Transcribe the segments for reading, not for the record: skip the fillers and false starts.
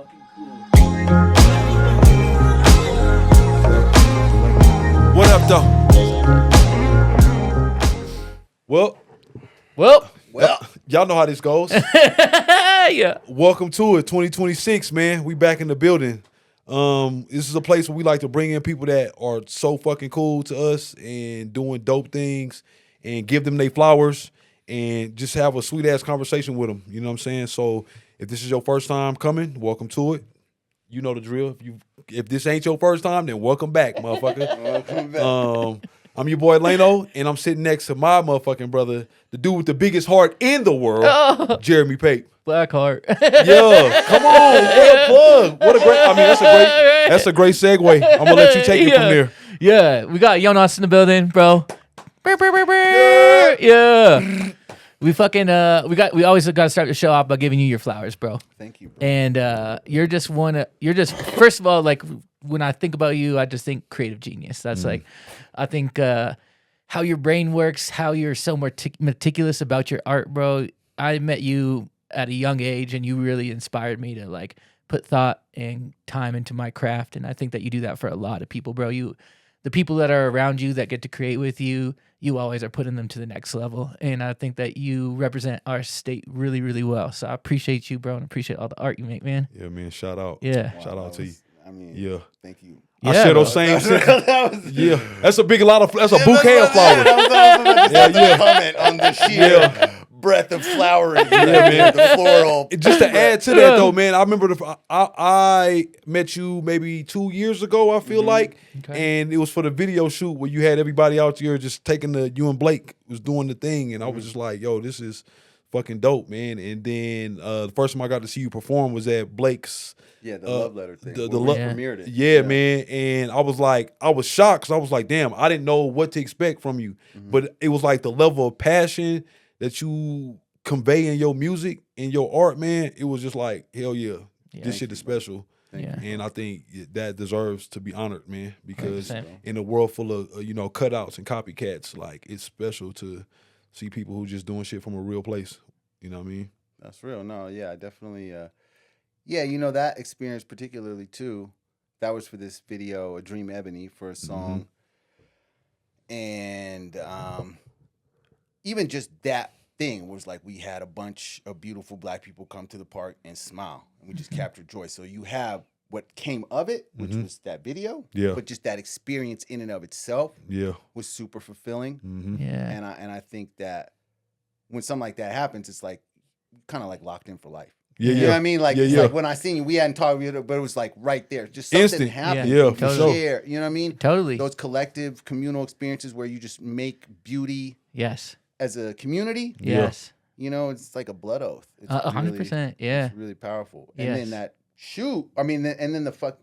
fucking cool. What up, though? Well, y'all know how this goes. yeah. Welcome to it, 2026, man. We back in the building. This is a place where we like to bring in people that are so fucking cool to us and doing dope things and give them their flowers and just have a sweet ass conversation with them. You know what I'm saying? So if this is your first time coming, welcome to it. You know the drill. If this ain't your first time, then welcome back, motherfucker. Welcome back. I'm your boy Lano, and I'm sitting next to my motherfucking brother, the dude with the biggest heart in the world, Jeremy Pape. Blackheart. Yeah, come on, what a plug. What a great, I mean, that's a great segue. I'm gonna let you take it from there. Yeah, we got Yonas in the building, bro. Yeah. We fucking we always gotta start the show off by giving you your flowers, bro. Thank you, bro. And you're just first of all, like when I think about you, I just think creative genius. That's like, I think how your brain works, how you're so meticulous about your art, bro. I met you at a young age, and you really inspired me to like put thought and time into my craft. And I think that you do that for a lot of people, bro. The people that are around you that get to create with you, you always are putting them to the next level. And I think that you represent our state really, really well. So I appreciate you, bro, and appreciate all the art you make, man. Yeah, man, shout out. Yeah. Wow, shout out to you. I mean, yeah. Thank you. I share those same yeah, that's a that's a bouquet of flowers. Yeah. Comment on the sheer breath of flowering. Yeah, man. The floral. Just to add to that, though, man, I remember I met you maybe 2 years ago, I feel like, and it was for the video shoot where you had everybody out there just taking you and Blake was doing the thing, and I was just like, yo, this is fucking dope, man. And then the first time I got to see you perform was at Blake's. Yeah, the love letter thing. The premiered it. Yeah, man. And I was shocked because I was like, damn, I didn't know what to expect from you. But it was like the level of passion that you convey in your music and your art, man. It was just like, hell yeah, this shit is special. And I think that deserves to be honored, man, because 100%. in a world full of, cutouts and copycats, like, it's special to see people who just doing shit from a real place. You know what I mean? That's real. No, yeah, I definitely, that experience particularly, too, that was for this video, A Dream Ebony, for a song. And even just that thing was like we had a bunch of beautiful black people come to the park and smile, and we just captured joy. So you have what came of it, which was that video, but just that experience in and of itself was super fulfilling. Yeah. And I think that when something like that happens, it's like kind of like locked in for life. Yeah, you know what I mean? Like, yeah, it's yeah. like when I seen you, we hadn't talked, but it was like right there. Just something Instant. happened. Yeah, You for sure. share, you know what I mean? Totally. Those collective communal experiences where you just make beauty Yes. as a community. Yes. You know, it's like a blood oath. It's 100%. Yeah. It's really powerful. And Yes. then that shoot, I mean, and then the fuck,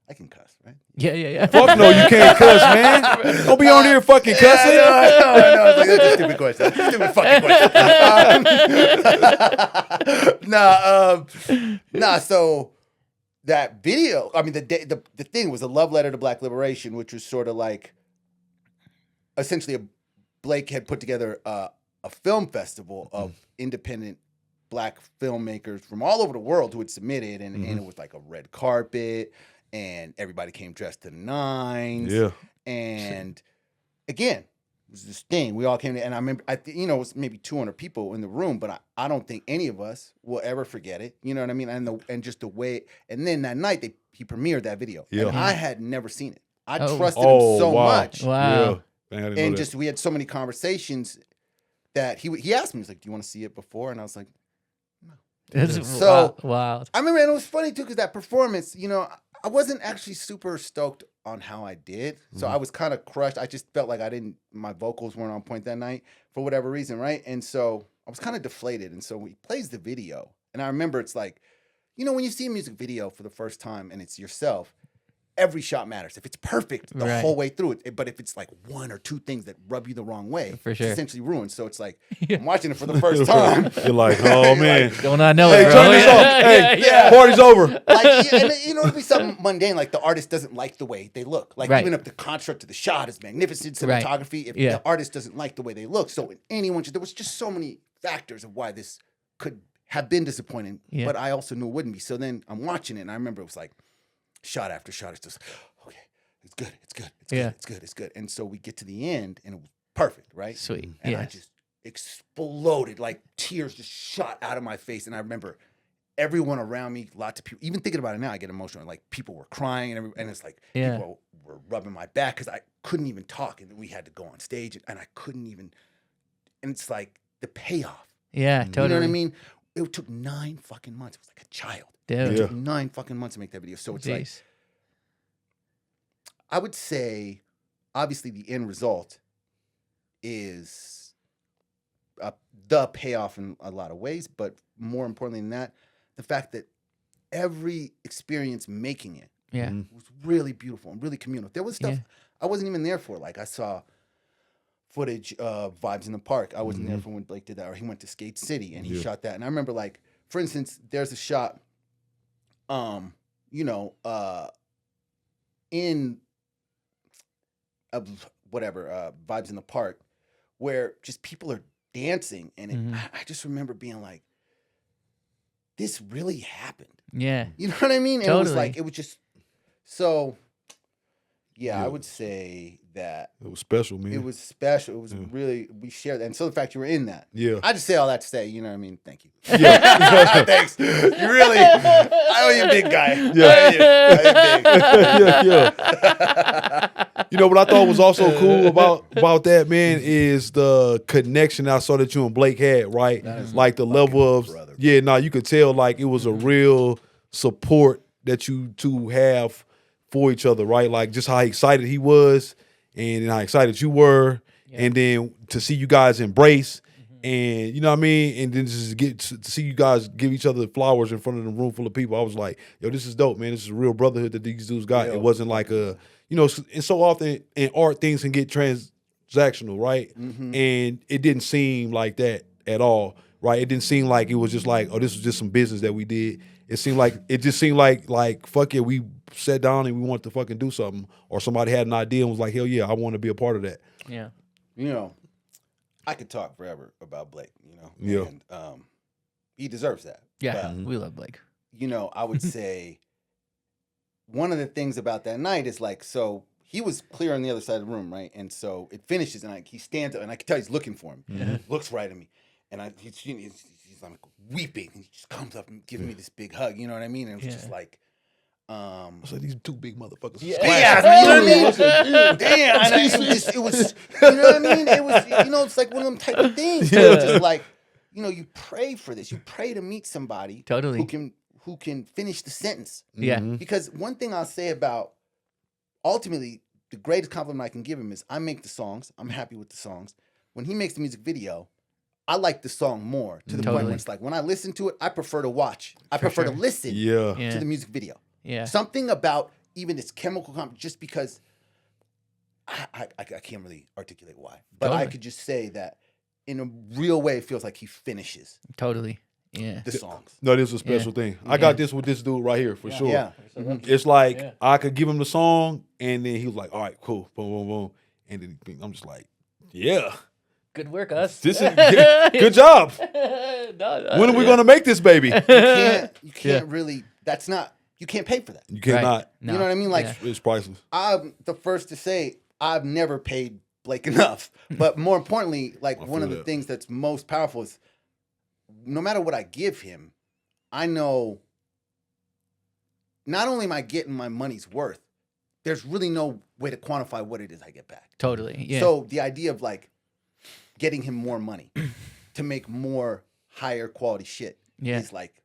I can cuss, right? Yeah. Fuck no, you can't cuss, man. Don't be on here fucking cussing. I know. It's like, that's a stupid question. Stupid fucking question. So that video, I mean, the thing was a love letter to Black liberation, which was sort of like, essentially, Blake had put together a film festival of independent Black filmmakers from all over the world who had submitted, and it was like a red carpet, and everybody came dressed to the nines. Yeah. And again, it was this thing. We all came to, and I remember, it was maybe 200 people in the room, but I don't think any of us will ever forget it. You know what I mean? And just the way, and then that night he premiered that video. Yeah. And I had never seen it. I trusted him so much. Wow. Yeah. Man, And just, we had so many conversations that he asked me, he was like, do you want to see it before? And I was like, So wow. I remember, and it was funny too, because that performance, I wasn't actually super stoked on how I did. So I was kind of crushed. I just felt like my vocals weren't on point that night for whatever reason, right? And so I was kind of deflated. And so he plays the video. And I remember it's like, when you see a music video for the first time and it's yourself, every shot matters. If it's perfect the whole way through it, but if it's like one or two things that rub you the wrong way, for sure, it's essentially ruined. So it's like, I'm watching it for the first time. You're like, oh man, don't I know hey, it, bro? turn this off. Hey, party's over. Like, and it'd be something mundane, like the artist doesn't like the way they look. Like even if the construct of the shot is magnificent cinematography, if the artist doesn't like the way they look, so anyone there was just so many factors of why this could have been disappointing, Yeah. but I also knew it wouldn't be. So then I'm watching it, and I remember it was like shot after shot. It's just okay, it's good, it's good, it's Yeah. good, it's good, it's good. And so we get to the end, and it was perfect, right? Sweet. And I Yes. just exploded, like tears just shot out of my face. And I remember everyone around me, lots of people, even thinking about it now, I get emotional. Like people were crying, and it's like Yeah. people were rubbing my back because I couldn't even talk. And then we had to go on stage, and I couldn't even, and it's like the payoff. Yeah, totally. You know what I mean? It took 9 fucking months. It was like a child. Dude. It Yeah. took 9 fucking months to make that video. So it's like, Jeez. I would say, obviously, the end result is the payoff in a lot of ways, but more importantly than that, the fact that every experience making it Yeah. was really beautiful and really communal. There was stuff Yeah. I wasn't even there for. Like I saw footage of Vibes in the Park. I wasn't there for when Blake did that, or he went to Skate City and he shot that. And I remember, like, for instance, there's a shot, in Vibes in the Park, where just people are dancing, and I just remember being like, this really happened. Yeah. You know what I mean? And it was Totally. like, it was just so. Yeah, Yeah. I would say that It was special, man. it was special. It was really, we shared that, and so the fact you were in that. Yeah. I just say all that to say, you know what I mean? Thank you. Yeah. Thanks. You really, I owe you, big guy. Yeah. I owe you. yeah. You know what I thought was also cool about that, man, is the connection I saw that you and Blake had, right? Like the level of brother. you could tell like it was a real support that you two have for each other, right? Like just how excited he was and how excited you were, and then to see you guys embrace. And you know what I mean? And then just get to see you guys give each other flowers in front of a room full of people. I was like, yo, this is dope, man. This is a real brotherhood that these dudes got. Yo. It wasn't like a, and so often in art things can get transactional, right? And it didn't seem like that at all, right? It didn't seem like it was just like, oh, this was just some business that we did. It just seemed like fuck it, we sat down and we wanted to fucking do something, or somebody had an idea and was like, hell yeah, I want to be a part of that. Yeah. You know, I could talk forever about Blake, Yeah. And he deserves that. Yeah. But, We love Blake. I would say one of the things about that night is like, so he was clear on the other side of the room, right? And so it finishes, and he stands up, and I can tell he's looking for him. Looks right at me, and he's like weeping, and he just comes up and gives me this big hug. You know what I mean? And it was just like, I was like, these two big motherfuckers. yeah, you know what I mean? Damn, it was, you know what I mean? It was, it's like one of them type of things. Where it's just like, you pray for this. You pray to meet somebody Totally. who can finish the sentence. Yeah. Because one thing I'll say about, ultimately, the greatest compliment I can give him is I make the songs. I'm happy with the songs. When he makes the music video, I like the song more, to the point where it's like, when I listen to it, I prefer to watch. I prefer to listen Yeah. Yeah. to the music video. Yeah. Something about even this chemical just because I can't really articulate why, but I Totally. could just say that in a real way, it feels like he finishes Totally. Yeah. the songs. No, this is a special thing. I got this with this dude right here for sure. Yeah. It's like I could give him the song, and then he was like, all right, cool, boom, boom, boom. And then I'm just like, yeah, Good work, us. this is good job. No, When are we gonna make this baby? You can't really, you can't pay for that. You cannot. No. You know what I mean? Like, Yeah. It's priceless. I'm the first to say I've never paid Blake enough. But more importantly, like one feel of the that. things that's most powerful is no matter what I give him, I know not only am I getting my money's worth, there's really no way to quantify what it is I get back. Totally. Yeah. So the idea of like getting him more money to make more higher quality shit is like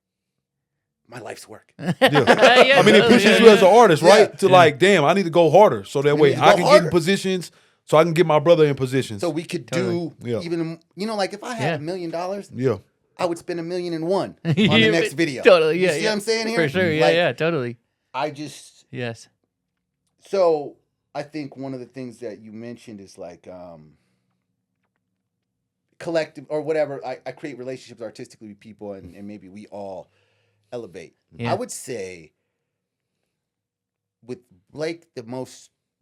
my life's work. Yeah. I mean, it pushes you as an artist, right? To like, damn, I need to go harder, so that way need to I go can get harder. in positions, so I can get my brother in positions. So we could Totally. do even, like if I had $1 million, yeah. I would spend $1 million and one on the next video. Totally. Yeah. You see what I'm saying here? For sure. Yeah. Like, Yeah. Totally. I just, Yes. so I think one of the things that you mentioned is like collective or whatever. I create relationships artistically with people, and maybe we all elevate. Yeah. I would say with Blake,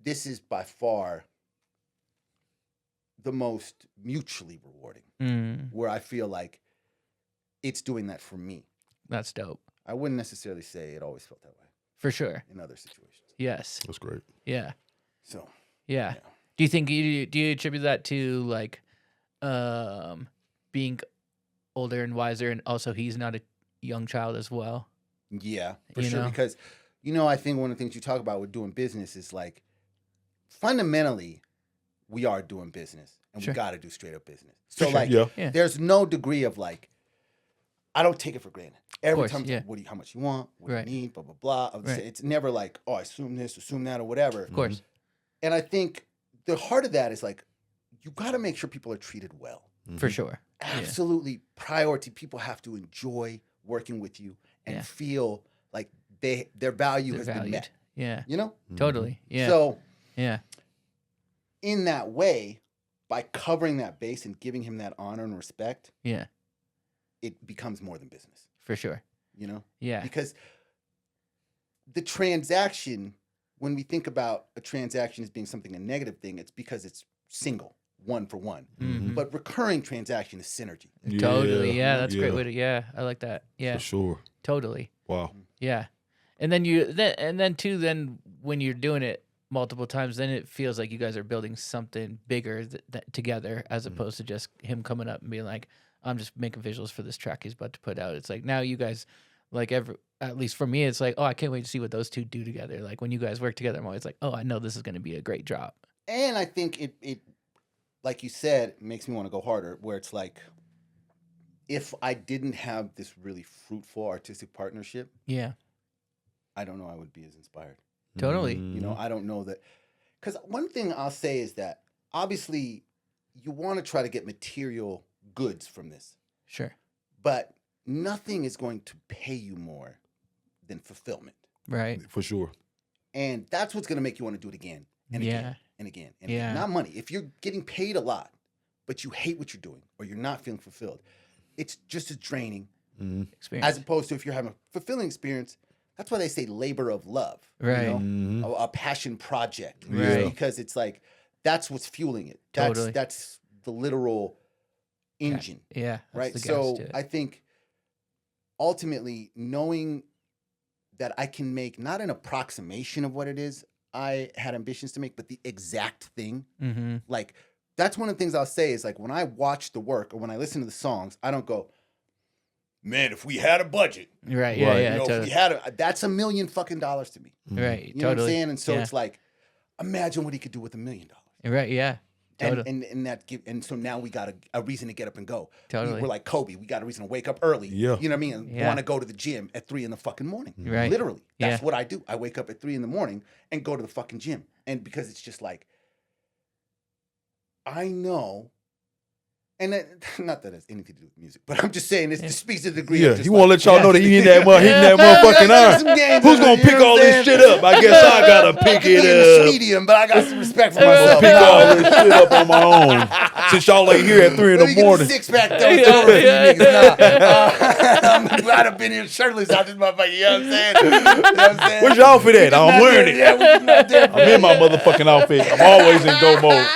this is by far the most mutually rewarding, Mm. where I feel like it's doing that for me. That's dope. I wouldn't necessarily say it always felt that way For sure. in other situations. Yes. That's great. Yeah. So Yeah. Yeah. Do you think do you attribute that to like being older and wiser, and also he's not a young child as well? yeah, for You sure. know? Because I think one of the things you talk about with doing business is like fundamentally we are doing business and Sure. we got to do straight up business. So Sure, like yeah. Yeah. there's no degree of like I don't take it for granted. Every course, time it's yeah. like, how much you want, what Right. you need, blah blah blah. Right. It's never like, oh, I assume this, assume that, or whatever. Of course. And I think the heart of that is like you got to make sure people are treated well. For sure. Absolutely priority. People have to enjoy working with you and Yeah. feel like their value They're has been valued. met. Yeah. You know? Totally. Yeah. So yeah. in that way, by covering that base and giving him that honor and respect, Yeah. it becomes more than business. For sure. You know? Yeah. Because the transaction, when we think about a transaction as being something a negative thing, it's because it's single, one for one. Mhm. But recurring transaction is synergy. Totally. Yeah. That's a great way to. Yeah. I like that. Yeah. For sure. Totally. Wow. Yeah. And then then when you're doing it multiple times, then it feels like you guys are building something bigger together, as opposed to just him coming up and being like, I'm just making visuals for this track he's about to put out. It's like now you guys, like at least for me, it's like, oh, I can't wait to see what those two do together. Like when you guys work together, I'm always like, oh, I know this is going to be a great drop. And I think it like you said, makes me want to go harder, where it's like, if I didn't have this really fruitful artistic partnership, Yeah. I don't know I would be as inspired. Totally. You know, I don't know that. Because one thing I'll say is that obviously you want to try to get material goods from this, Sure. but nothing is going to pay you more than fulfillment. Right. For sure. And that's what's going to make you want to do it again and Yeah. again and again. And Yeah. again. Not money. If you're getting paid a lot, but you hate what you're doing or you're not feeling fulfilled, it's just as draining Experience. as opposed to if you're having a fulfilling experience. That's why they say labor of love, Right. You know? A passion project, you know, Right. because it's like that's what's fueling it. Totally. That's the literal engine, Yeah. That's right? the gas So to it. I think ultimately knowing that I can make not an approximation of what it is I had ambitions to make, but the exact thing. Mm-hmm. Like that's one of the things I'll say is like when I watch the work or when I listen to the songs, I don't go, man, if we had a budget, Right. Yeah. Right. Yeah. you know, if Totally. we had that's $1 million fucking dollars to me. Right. You know what I'm totally. saying? And so Yeah. it's like, imagine what he could do with $1 million. Right. Yeah. Totally. And so now we got a reason to get up and go. Totally. We're like Kobe. We got a reason to wake up early. Yeah. You know what I mean? And Yeah. want to go to the gym at 3 in the fucking morning. Right. Literally. That's Yeah. what I do. I wake up at 3 in the morning and go to the fucking gym. And because it's just like, I know. And not that it has anything to do with music, but I'm just saying this speaks to the degree. Yeah, of just he want to let y'all know that he hitting that, hitting that Yeah, motherfucking some iron. games Who's in it, gonna you pick know all what I'm this saying? shit up? I guess I gotta I pick could be in the it up. medium, but I got some respect for I'm myself. gonna pick all this shit up on my own. Since y'all ain't here at 3 in Let me the get morning. a six pack though. I'm glad I've been here shirtless out this motherfucker. You know what I'm saying? You know what I'm saying? Where's your outfit at? I'm wearing it. Yeah, we getting out there. I'm in my motherfucking outfit. I'm always in go mode.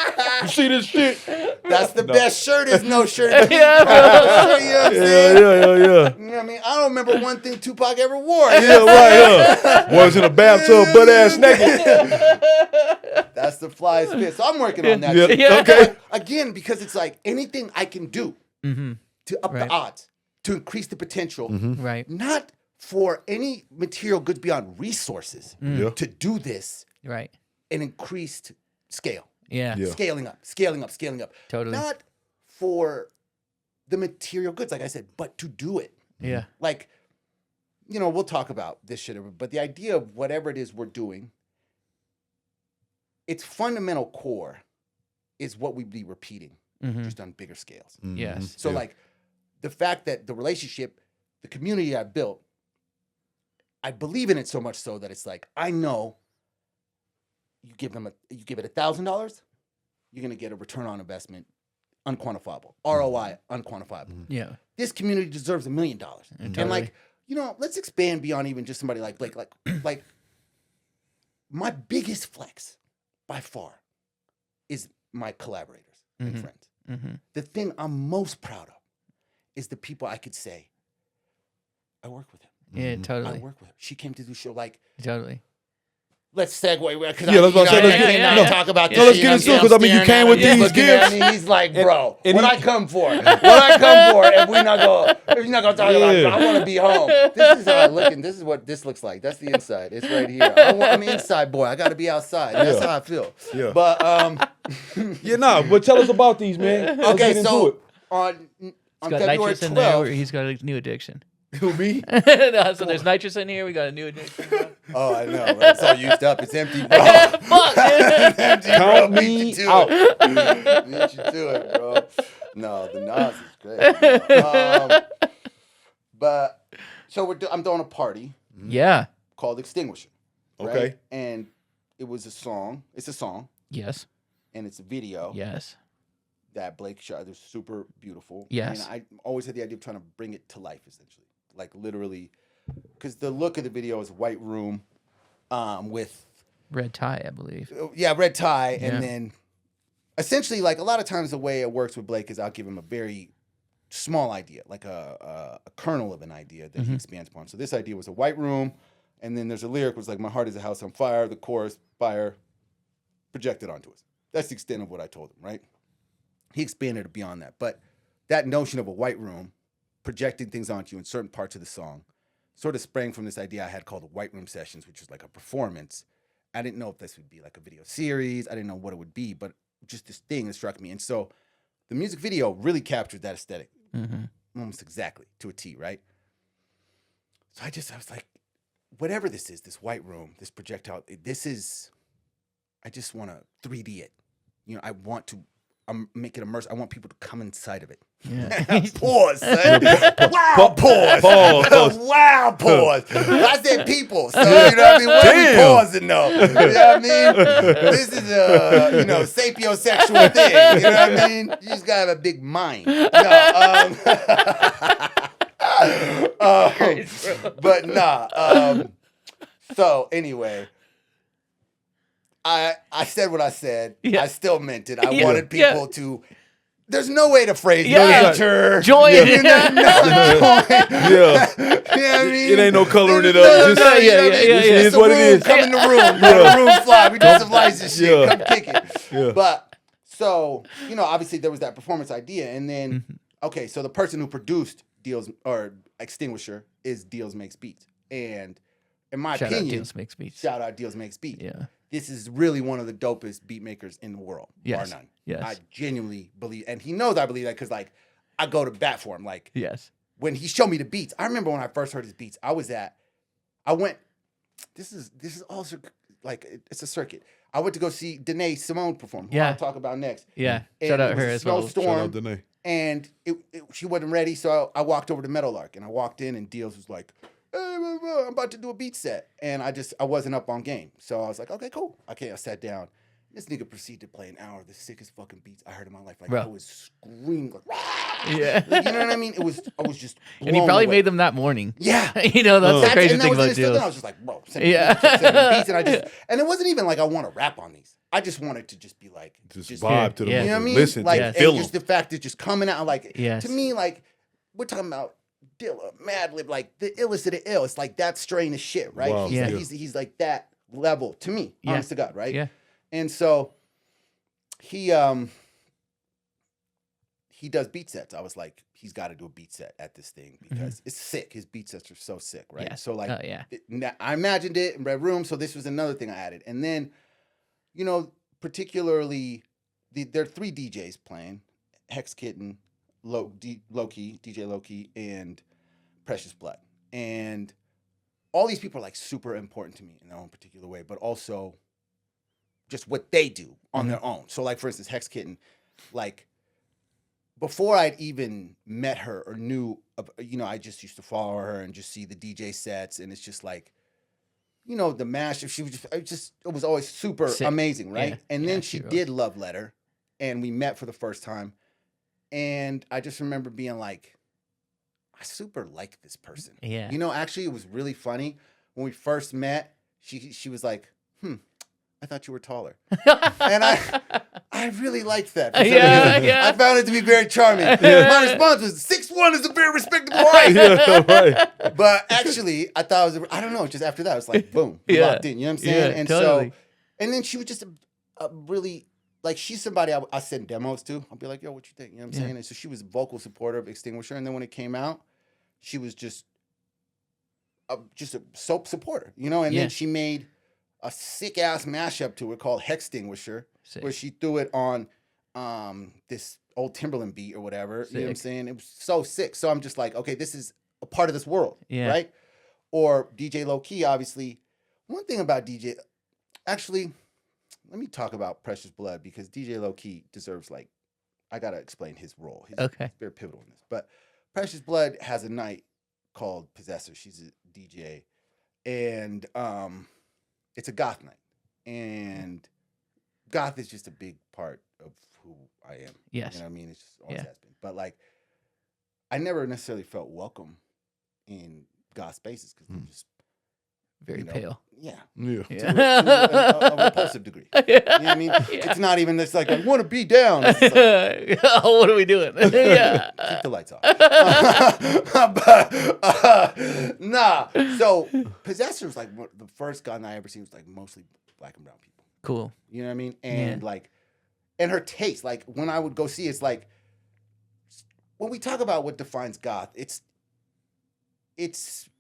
You see this shit? That's the best shirt is no shirt. Yeah, You know what I'm Yeah, saying? yeah, yeah. You know what I mean? I don't remember one thing Tupac ever wore. Yeah, right, yeah. Boys in a bathtub, butt ass naked. That's the flyest fit. So I'm working on that. Yeah, shit. Yeah. okay. Again, because it's like anything I can do to up Right. the odds, to increase the potential, Right. not for any material goods beyond resources, Yeah. to do this Right. an increased scale. Yeah. Yeah. Scaling up, scaling up, scaling up. Totally. Not for the material goods, like I said, but to do it. Yeah. Like, you know, we'll talk about this shit, but the idea of whatever it is we're doing, its fundamental core is what we'd be repeating, just on bigger scales. Yes. So, Yeah. like, the fact that the relationship, the community I built, I believe in it so much so that it's like, I know you give it $1,000, you're gonna get a return on investment, unquantifiable. ROI, unquantifiable. Yeah. This community deserves $1 million. And Totally. like, you know, let's expand beyond even just somebody like Blake. Like my biggest flex by far is my collaborators and friends. Mm-hmm. The thing I'm most proud of is the people I could say, I work with him. Yeah, I totally. work with her. She came to do show like. Totally. Let's segue because Yeah, let's talk about this. No, let's get into it because I mean you came with these gifts. He's like, bro, and what he- I come for? What I come for? If you're not gonna talk about it, I want to be home. This is how I look, and this is what this looks like. That's the inside. It's right here. I'm an inside boy. I got to be outside. That's how I feel. Yeah. But but tell us about these, man. Let's get okay, into so it. on He's got February nitrous in there. 12th. He's got a new addiction. Who, me? No, so there's nitrous in here. We got a new addiction. Oh, I know. It's all used up. It's empty, bro. Fuck. It's empty, bro. Count Beat me you to out. it. Beat you to it, bro. No, the Nas is great. But so I'm throwing a party Yeah. called Extinguisher. Right? Okay. And it was a song. It's a song, Yes. and it's a video Yes. that Blake shot. It was super beautiful. Yes. And I always had the idea of trying to bring it to life, essentially, like literally, because the look of the video is a white room, with Red tie, I believe. red tie, Yeah. and then essentially, like a lot of times, the way it works with Blake is I'll give him a very small idea, like a kernel of an idea that he expands upon. So this idea was a white room, and then there's a lyric was like, "My heart is a house on fire." The chorus, fire, projected onto us. That's the extent of what I told him, right? He expanded it beyond that, but that notion of a white room projecting things onto you in certain parts of the song sort of sprang from this idea I had called the White Room Sessions, which was like a performance. I didn't know if this would be like a video series. I didn't know what it would be, but just this thing that struck me. And so the music video really captured that aesthetic almost exactly to a T, right? So I was like, whatever this is, this white room, this projectile, I just want to 3D it. Make it immersive. I want people to come inside of it. Yeah. Pause, son. Wow, pause. Wow, pause. I said people, so you know what I mean? What are we pausing though? You know what I mean? This is a, sapiosexual thing. You know what I mean? You just gotta have a big mind. No, but nah. So anyway. I said what I said. Yeah. I still meant it. I Yeah. wanted people to. There's no way to phrase it. Yeah. Enter. Join. You know, no, join. Yeah. You know what I mean? It ain't no coloring it No, up. Just, you know what I mean? yeah. It's It is the what it room. is. Come in the room. Let the room fly. We do some lights and shit. Yeah. Come kick it. Yeah. But so, obviously there was that performance idea. And then, okay, so the person who produced Deals or Extinguisher is Deals Makes Beats. And in my Shout out opinion, Deals Makes Beats. shout out Deals Makes Beats. Yeah. This is really one of the dopest beat makers in the world, Yes. bar none. Yes. I genuinely believe, and he knows I believe that because, like, I go to bat for him. Like, Yes. when he showed me the beats, I remember when I first heard his beats, this is also, like, it's a circuit. I went to go see Danae Simone perform, who I'll talk about next. Yeah. And Shout it out was her a as well. snowstorm, Shout out Danae. and she wasn't ready, so I walked over to Meadowlark, and I walked in, and Deals was like, "Hey, I'm about to do a beat set," and I wasn't up on game, so I was like, "Okay, cool." Okay, I sat down. This nigga proceeded to play an hour of the sickest fucking beats I heard in my life. Like, Bro. I was screaming, like, "Rah!" Yeah. Like, you know what I mean? I was just And he blown probably away. made them that morning. Yeah. That's the crazy and that thing was about in his stuff, and I Deals. was just like, bro, send me beats, and it wasn't even like I want to rap on these. I just wanted to just be like, Just vibe to the Yeah. you know what I music. mean? Listen Like, to and it. Feel just them. the fact that just coming out, like, Yes. to me, like, we're talking about Dilla, Madlib, like the illest of the ill. It's like that strain of shit, right? Wow. He's, Yeah. he's like that level to me, Yeah. honest to God, right? Yeah. And so he does beat sets. I was like, he's got to do a beat set at this thing because it's sick. His beat sets are so sick, right? Yeah. So like, Oh, yeah. I imagined it in Red Room, so this was another thing I added. And then, particularly, there are 3 DJs playing: Hex Kitten, DJ Loki, and Precious Blood. And all these people are like super important to me in their own particular way, but also just what they do on their own. So like, for instance, Hex Kitten, like, before I'd even met her or knew of, I just used to follow her and just see the DJ sets, and it's just like, the mashup. She was it was always super Sick. amazing, right? Yeah. And then Yeah, she she was. did Love Letter, and we met for the first time, and I just remember being like, I super like this person. Yeah. Actually, it was really funny when we first met. She was like, I thought you were taller. And I I really liked that. Yeah. I found it to be very charming. My response was 6'1" is a very respectable height. Yeah, right. But actually, I thought it was, I don't know, just after that, it was like, boom, we Yeah. locked in. You know what I'm saying? Yeah, And totally. so, and then she was just a really, like, she's somebody I send demos to. I'll be like, yo, what you think? You know what I'm saying? And so she was a vocal supporter of Extinguisher. And then when it came out, she was just a soap supporter, you know? And then she made a sick-ass mashup to it called Hextinguisher, where she threw it on this old Timberland beat or whatever. You know what I'm saying? It was so sick. So I'm just like, okay, this is a part of this world, right? Or DJ Low Key, obviously. One thing about DJ, actually, let me talk about Precious Blood because DJ Low Key deserves, like, I got to explain his role. He's very pivotal in this. But Precious Blood has a night called Possessor. She's a DJ. And it's a goth night. And goth is just a big part of who I am. Yes. You know what I mean? It's just always has been. But, like, I never necessarily felt welcome in goth spaces because they're just very pale. Yeah. Yeah. To a repulsive degree. You know what I mean? It's not even this like, I want to be down. It's like, oh, what are we doing? Yeah. keep the lights off. But, nah. So Possessor was like the first gun I ever seen was like mostly black and brown people. Cool. You know what I mean? And like, and her taste, like when I would go see, it's like, when we talk about what defines goth, it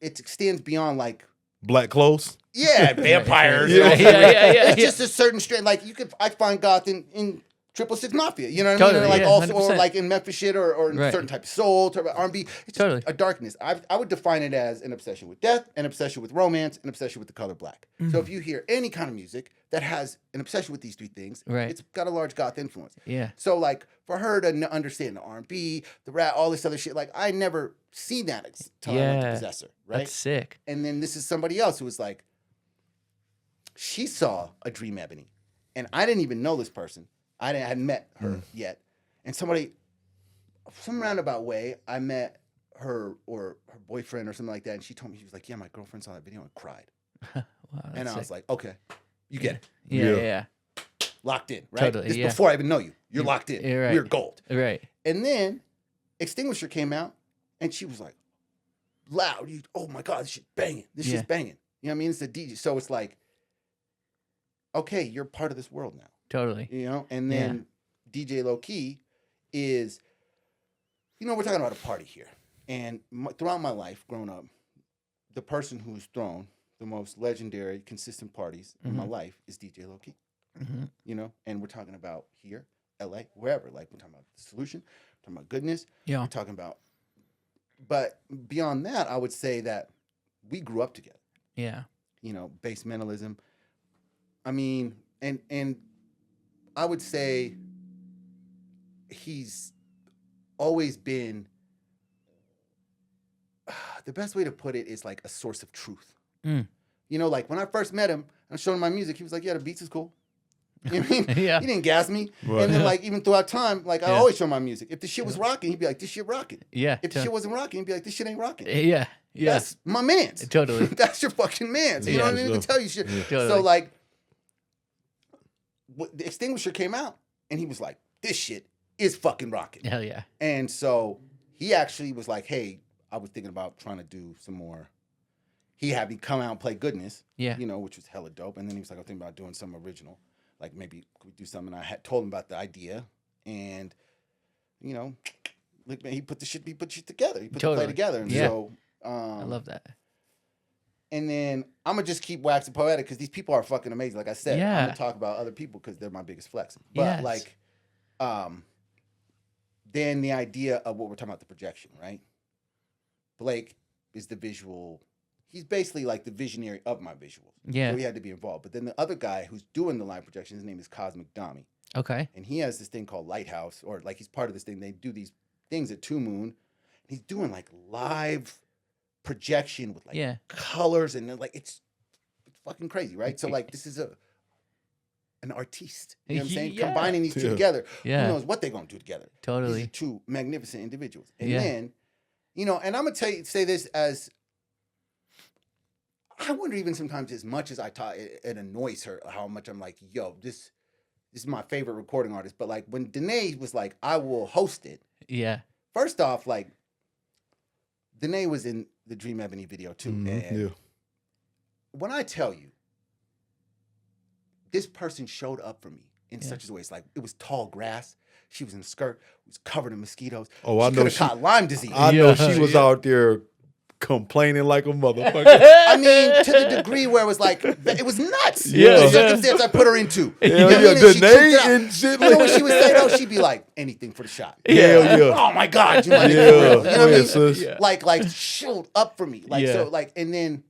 extends beyond like Black clothes. Yeah, vampires. Yeah. It's just a certain straight. Like I find goth in 666 Mafia. You know what I mean? Totally, Or like yeah, also, 100%. or like in Memphis shit, or in certain type of soul, type of R&B. It's just a darkness. I would define it as an obsession with death, an obsession with romance, an obsession with the color black. So if you hear any kind of music that has an obsession with these three things, it's got a large goth influence. Yeah. So like for her to understand the R&B, the rap, all this other shit, like I never seen that until I went to Possessor, right? That's sick. And then this is somebody else who was like, she saw a Dream Ebony, and I didn't even know this person. I hadn't met her yet. And some roundabout way, I met her or her boyfriend or something like that, and she told me, she was like, yeah, my girlfriend saw that video and cried. Wow, and I was like, okay, you get it. Yeah. Locked in, right? Totally, This is before I even know you. You're locked in. Right. We're gold. Right. And then Extinguisher came out, and she was like, loud. Oh my God, this shit banging. This shit's banging. You know what I mean? It's the DJ. So it's like, okay, you're part of this world now. Totally. You know? And then DJ Low Key is, you know, we're talking about a party here. And throughout my life, growing up, the person who's thrown the most legendary, consistent parties in my life is DJ Low Key. You know? And we're talking about here, LA, wherever. Like, we're talking about the solution, we're talking about goodness. Yeah. We're talking about, but beyond that, I would say that we grew up together. Yeah. You know, base mentalism. I mean, and I would say he's always been, the best way to put it is like a source of truth. You know, like when I first met him, I showed him my music. He was like, yeah, the beats is cool. You know what I mean? Yeah. He didn't gas me. Right. And then like even throughout time, like I always show my music. If the shit was rocking, he'd be like, this shit rocking. Yeah. If the shit wasn't rocking, he'd be like, this shit ain't rocking. Yeah. Yeah. That's my man's. Totally. That's your fucking man's. You know what I mean? To tell you shit. Totally. So like, the Extinguisher came out, and he was like, this shit is fucking rocking. Hell yeah. And so he actually was like, hey, I was thinking about trying to do some more. He had me come out and play Goodness, you know, which was hella dope. And then he was like, I'm thinking about doing some original. Like maybe could we do something? I had told him about the idea, and you know, like, man, he put shit together. He put the play together, and so I love that. And then I'm gonna just keep waxing poetic because these people are fucking amazing. Like I said, I'm gonna talk about other people because they're my biggest flex. But like, then the idea of what we're talking about, the projection, right? Blake is the visual. He's basically like the visionary of my visuals. Yeah. So he had to be involved. But then the other guy who's doing the live projection, his name is Cosmic Dami. Okay. And he has this thing called Lighthouse, or like he's part of this thing. They do these things at Two Moon. He's doing like live projection with like colors and like it's fucking crazy, right? So like this is an artiste. You know what I'm saying? Combining these two together. Who knows what they're gonna do together. Totally. These are two magnificent individuals. And then, you know, and I'm gonna say this as I wonder even sometimes as much as I talk, it annoys her how much I'm like, yo, this this is my favorite recording artist. But like when Danae was like, I will host it. Yeah. First off, like Danae was in the Dream Ebony video too. And when I tell you, this person showed up for me in such a way. It's like it was tall grass. She was in a skirt. It was covered in mosquitoes. Oh, I know she caught Lyme disease. I know she was out there complaining like a motherfucker. I mean, to the degree where it was like, it was nuts. Yeah. The circumstance I put her into. Hell You know what I yeah, mean? And she Danae tripped out. and shit. And then when she would say no, she'd be like, anything for the shot. Hell yeah. Oh my God, you might Yeah. be for real. You know what I Yeah, mean? sis. Yeah. Like showed up for me. Like Yeah. so like and then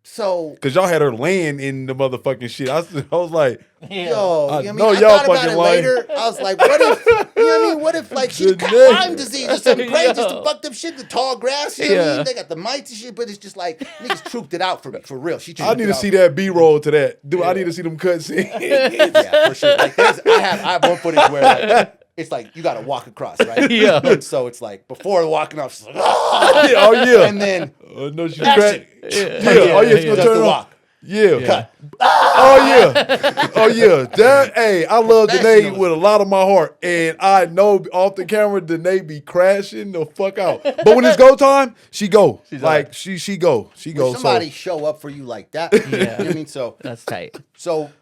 so Cause y'all had her laying in the motherfucking shit. I was like, yo, I you know what I know mean? I y'all thought about fucking it lying. later. I was like, what if, you know what I mean? What if like she got Danae. Lyme disease or something crazy, just Yo. the fucked up shit, the tall grass, you know what I Yeah. mean? They got the mites and shit, but it's just like niggas trooped it out for me, for real. She I trooped need it to out. see that B-roll to that. Dude, I need to see them cuts. Yeah, for sure. Like I have one footage where like, it's like you gotta walk across, right? Yeah. And so it's like before walking off, she's like, "Ah!" Oh yeah. and then No, she's action. crack. Yeah. Oh yeah, it's gonna Just turn the it on. walk. Yeah. Cut. Oh yeah. Oh yeah. That hey, I love Danae Professionals. with a lot of my heart. And I know off the camera Danae be crashing the fuck out. But when it's go time, she go. Like she go. She When go. somebody So show up for you like that, you know what I mean? So That's tight.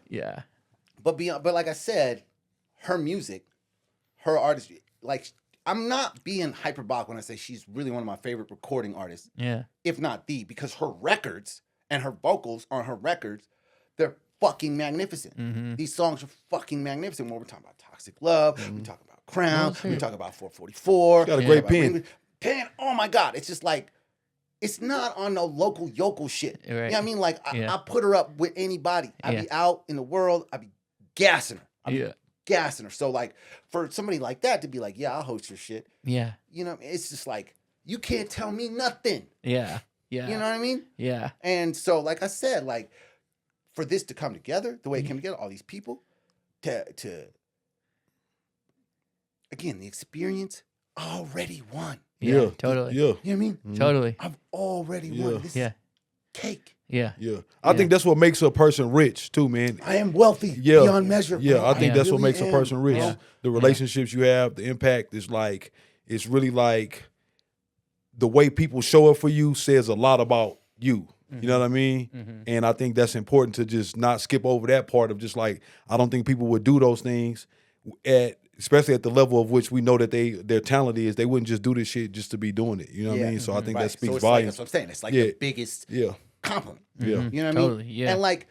yeah. But like I said, her music, her artistry, like I'm not being hyperbolic when I say she's really one of my favorite recording artists, Yeah. if not the, because her records and her vocals on her records, they're fucking magnificent. Mm-hmm. These songs are fucking magnificent. When we're talking about Toxic Love, we talk about Crown, Oh, sure. we talk about 444. She got a we great talk about pen. Ring- Pen, oh my God. It's just like, it's not on no local yokel shit. Right. You know what I mean? Like, Yeah. I put her up with anybody. I'd be out in the world, I'd be gassing her. I'd be gassing her. So, like, for somebody like that to be like, yeah, I'll host your shit. Yeah. You know, it's just like, you can't tell me nothing. Yeah. Yeah. You know what I mean? Yeah. And so, like I said, like, for this to come together, the way it came together, all these people, to again, the experience already won. Yeah. Totally. Yeah. You know what I mean? Totally. I've already won. This Yeah. is cake. Yeah. Yeah. I think that's what makes a person rich too, man. I am wealthy beyond measure. Yeah, bro. I think that's what really makes a am, person rich. bro. The relationships you have, the impact is like, it's really like the way people show up for you says a lot about you. You know what I mean? And I think that's important to just not skip over that part of just like, I don't think people would do those things especially at the level of which we know that their talent is. They wouldn't just do this shit just to be doing it. You know what I mean? So I think that speaks so it's like, volumes. that's what I'm saying. It's like the biggest compliment. Yeah. You know what I mean? Totally, yeah. And like,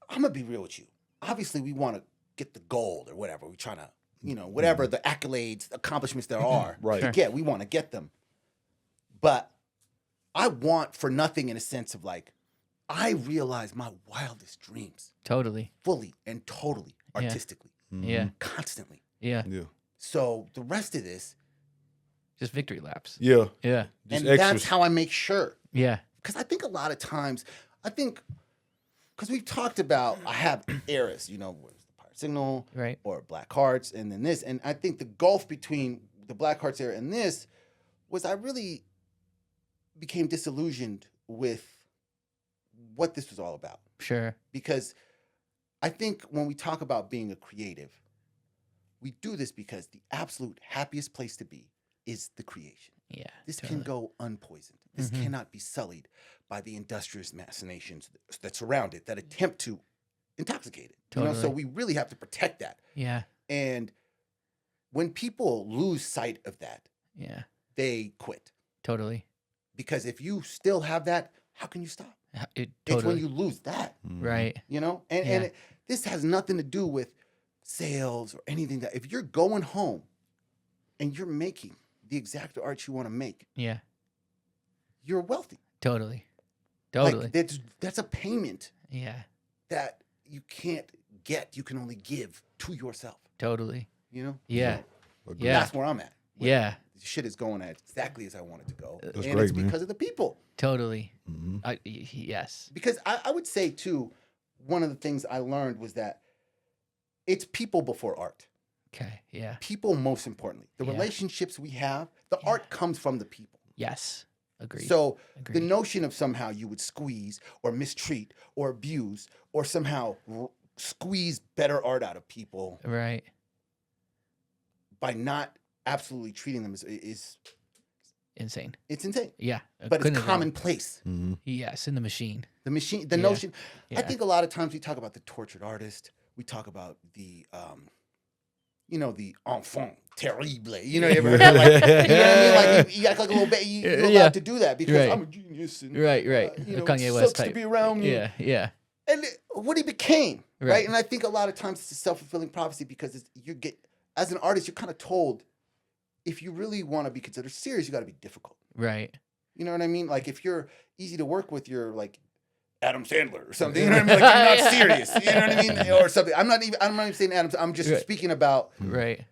I'm gonna be real with you. Obviously, we want to get the gold or whatever. We're trying to, whatever the accolades, accomplishments there are Right. to get. We want to get them. But I want for nothing in a sense of like, I realize my wildest dreams Totally. fully and totally Yeah. artistically, Yeah. constantly. Yeah. Yeah. So the rest of this, Just victory laps. Yeah. Yeah. Just and extras. that's how I make sure. Yeah. Because I think a lot of times, because we've talked about, I have eras, where's the Pirate Signal, Right. or Black Hearts, and then this. And I think the gulf between the Black Hearts era and this was I really became disillusioned with what this was all about. Sure. Because I think when we talk about being a creative, we do this because the absolute happiest place to be is the creation. Yeah. This can go unpoisoned. This Mhm. cannot be sullied by the industrious machinations that surround it, that attempt to intoxicate it. So Totally. we really have to protect that. Yeah. And when people lose sight of that, Yeah. they quit. Totally. Because if you still have that, how can you stop? It It's when totally. you lose that, Right. And Yeah. this has nothing to do with sales or anything. That if you're going home and you're making the exact art you want to make, Yeah. you're wealthy. Totally. Totally. Like that's a payment Yeah. that you can't get. You can only give to yourself. Totally. You know? Yeah. So Yeah. that's where I'm at. Yeah. The shit is going at exactly as I want it to go. That's and great, it's man. because of the people. Totally. Mhm. Yes. Because I would say too, one of the things I learned was that it's people before art. Okay. Yeah. People most importantly. The Yeah. relationships we have, the art comes from the people. Yes. Agreed. So Agreed. the notion of somehow you would squeeze or mistreat or abuse or somehow squeeze better art out of people Right. by not absolutely treating them is Insane. it's insane. Yeah. But it's commonplace. Yes, in the machine. The machine, the notion. Yeah. I think a lot of times we talk about the tortured artist. We talk about the, the enfant terrible. You ever heard that? Like, you know what I mean? Like you act like a little bit. You're allowed to do that because I'm a genius. And, Right. Kanye West sucks type. to be around me. Yeah. And what he became, Right. right? And I think a lot of times it's a self-fulfilling prophecy because as an artist, you're kind of told if you really want to be considered serious, you got to be difficult. Right. You know what I mean? Like if you're easy to work with, you're like Adam Sandler or something. You know what I mean? Like you're not serious. You know what I mean? Or something. I'm not even saying Adam. I'm just speaking about. Right.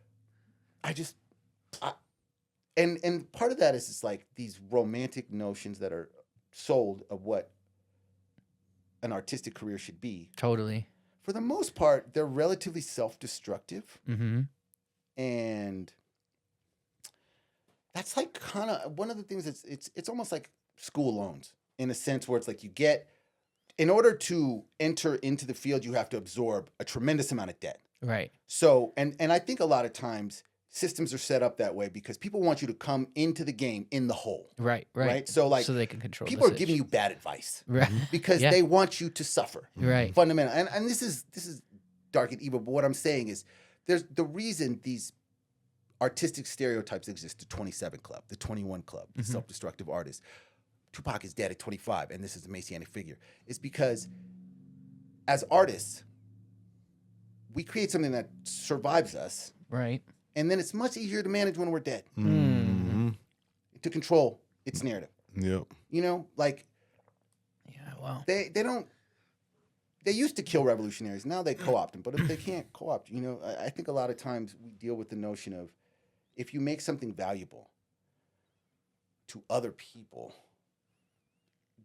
And part of that is just like these romantic notions that are sold of what an artistic career should be. Totally. For the most part, they're relatively self-destructive. Mm-hmm. And that's like kind of one of the things that's it's almost like school loans in a sense where it's like in order to enter into the field, you have to absorb a tremendous amount of debt. Right. So, and I think a lot of times systems are set up that way because people want you to come into the game in the hole. Right. So like so they can control people the are giving you bad advice. Right. Because they want you to suffer. Right. Fundamental. And this is dark and evil, but what I'm saying is there's the reason these artistic stereotypes exist, the 27 Club, the 21 Club, the self-destructive artist. Tupac is dead at 25, and this is a messianic figure, is because as artists, we create something that survives us. Right. And then it's much easier to manage when we're dead. To control its narrative. Yep. You know, like Yeah, wow. They used to kill revolutionaries. Now they co-opt them. But if they can't co-opt, I think a lot of times we deal with the notion of if you make something valuable to other people,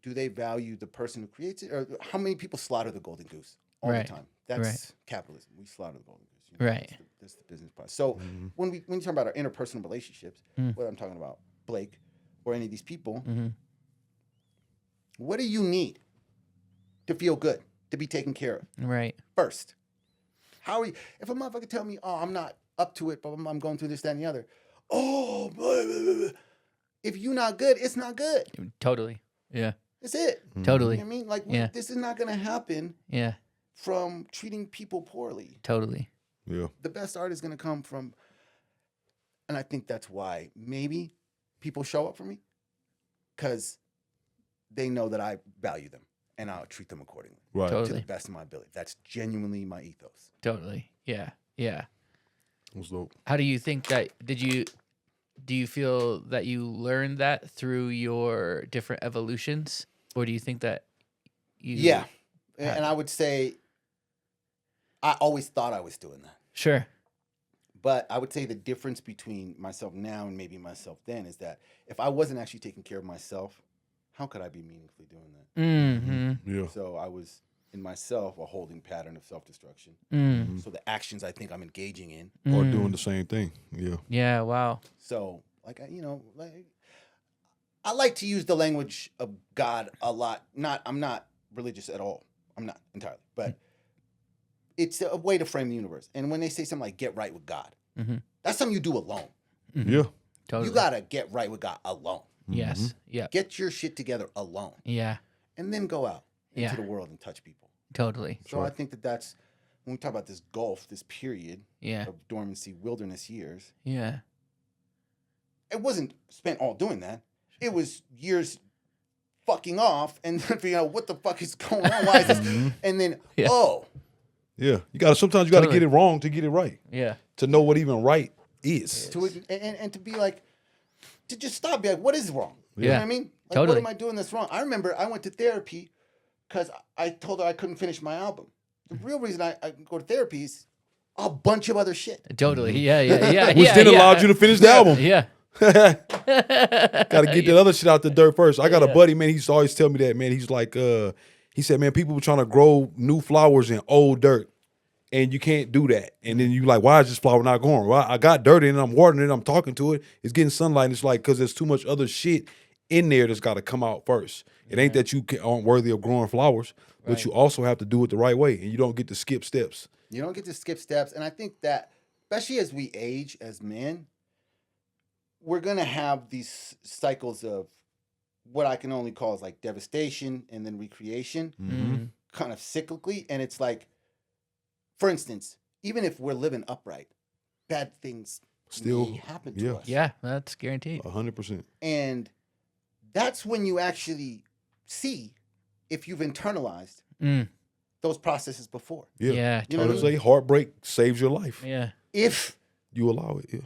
do they value the person who creates it? Or how many people slaughter the golden goose all the time? That's capitalism. We slaughter the golden goose. Right. That's the business part. So when you talk about our interpersonal relationships, whether I'm talking about Blake or any of these people, what do you need to feel good, to be taken care of? Right. First, if a motherfucker tell me, oh, I'm not up to it, but I'm going through this, that, and the other. Oh, blah, blah, blah. If you're not good, it's not good. Totally. Yeah. That's it. Totally. You know what I mean? Like, this is not going to happen from treating people poorly. Totally. Yeah. The best art is going to come from, and I think that's why maybe people show up for me, because they know that I value them and I'll treat them accordingly. Right. To Totally. the best of my ability. That's genuinely my ethos. Totally. Yeah. Yeah. What's dope? How do you think that do you feel that you learned that through your different evolutions, or do you think that you And I would say I always thought I was doing that. Sure. But I would say the difference between myself now and maybe myself then is that if I wasn't actually taking care of myself, how could I be meaningfully doing that? Mm-hmm. Yeah. So I was in myself a holding pattern of self-destruction. So the actions I think I'm engaging in, Or doing the same thing. Yeah. Yeah, wow. so I like to use the language of God a lot. I'm not religious at all. I'm not entirely, but it's a way to frame the universe. And when they say something like "get right with God," that's something you do alone. Yeah. Totally. You gotta get right with God alone. Yes. Yeah. Get your shit together alone, Yeah. and then go out into Yeah. the world and touch people. Totally. So I think that's when we talk about this gulf, this period Yeah. of dormancy, wilderness years. Yeah. It wasn't spent all doing that. It was years fucking off and figuring out what the fuck is going on. Why is this? And then, Yeah. Sometimes you gotta Totally. get it wrong to get it right. Yeah. To know what even right is. and to be like, to just stop, be like, what is wrong? You know Yeah. what I mean? Like, Totally. what am I doing this wrong? I remember I went to therapy because I told her I couldn't finish my album. The real reason I go to therapy is a bunch of other shit. Totally. Yeah. Which then allowed you to finish the album. Yeah. Gotta get that other shit out the dirt first. I got a buddy, man, he used to always tell me that, man. He's like, he said, man, people were trying to grow new flowers in old dirt. And you can't do that. And then you like, why is this flower not growing? Well, I got dirt in it, I'm watering it, I'm talking to it, it's getting sunlight. And it's like, because there's too much other shit in there that's got to come out first. It ain't that you aren't worthy of growing flowers, but Right. you also have to do it the right way, and you don't get to skip steps. You don't get to skip steps. And I think that, especially as we age as men, we're going to have these cycles of what I can only call as like devastation and then recreation, kind of cyclically. And it's like, for instance, even if we're living upright, bad things Still may happen to us. Yeah, that's guaranteed. 100%. And that's when you actually see if you've internalized those processes before. Yeah. Yeah, You know I what I would mean? say heartbreak saves your life. Yeah, If You allow it. Yeah.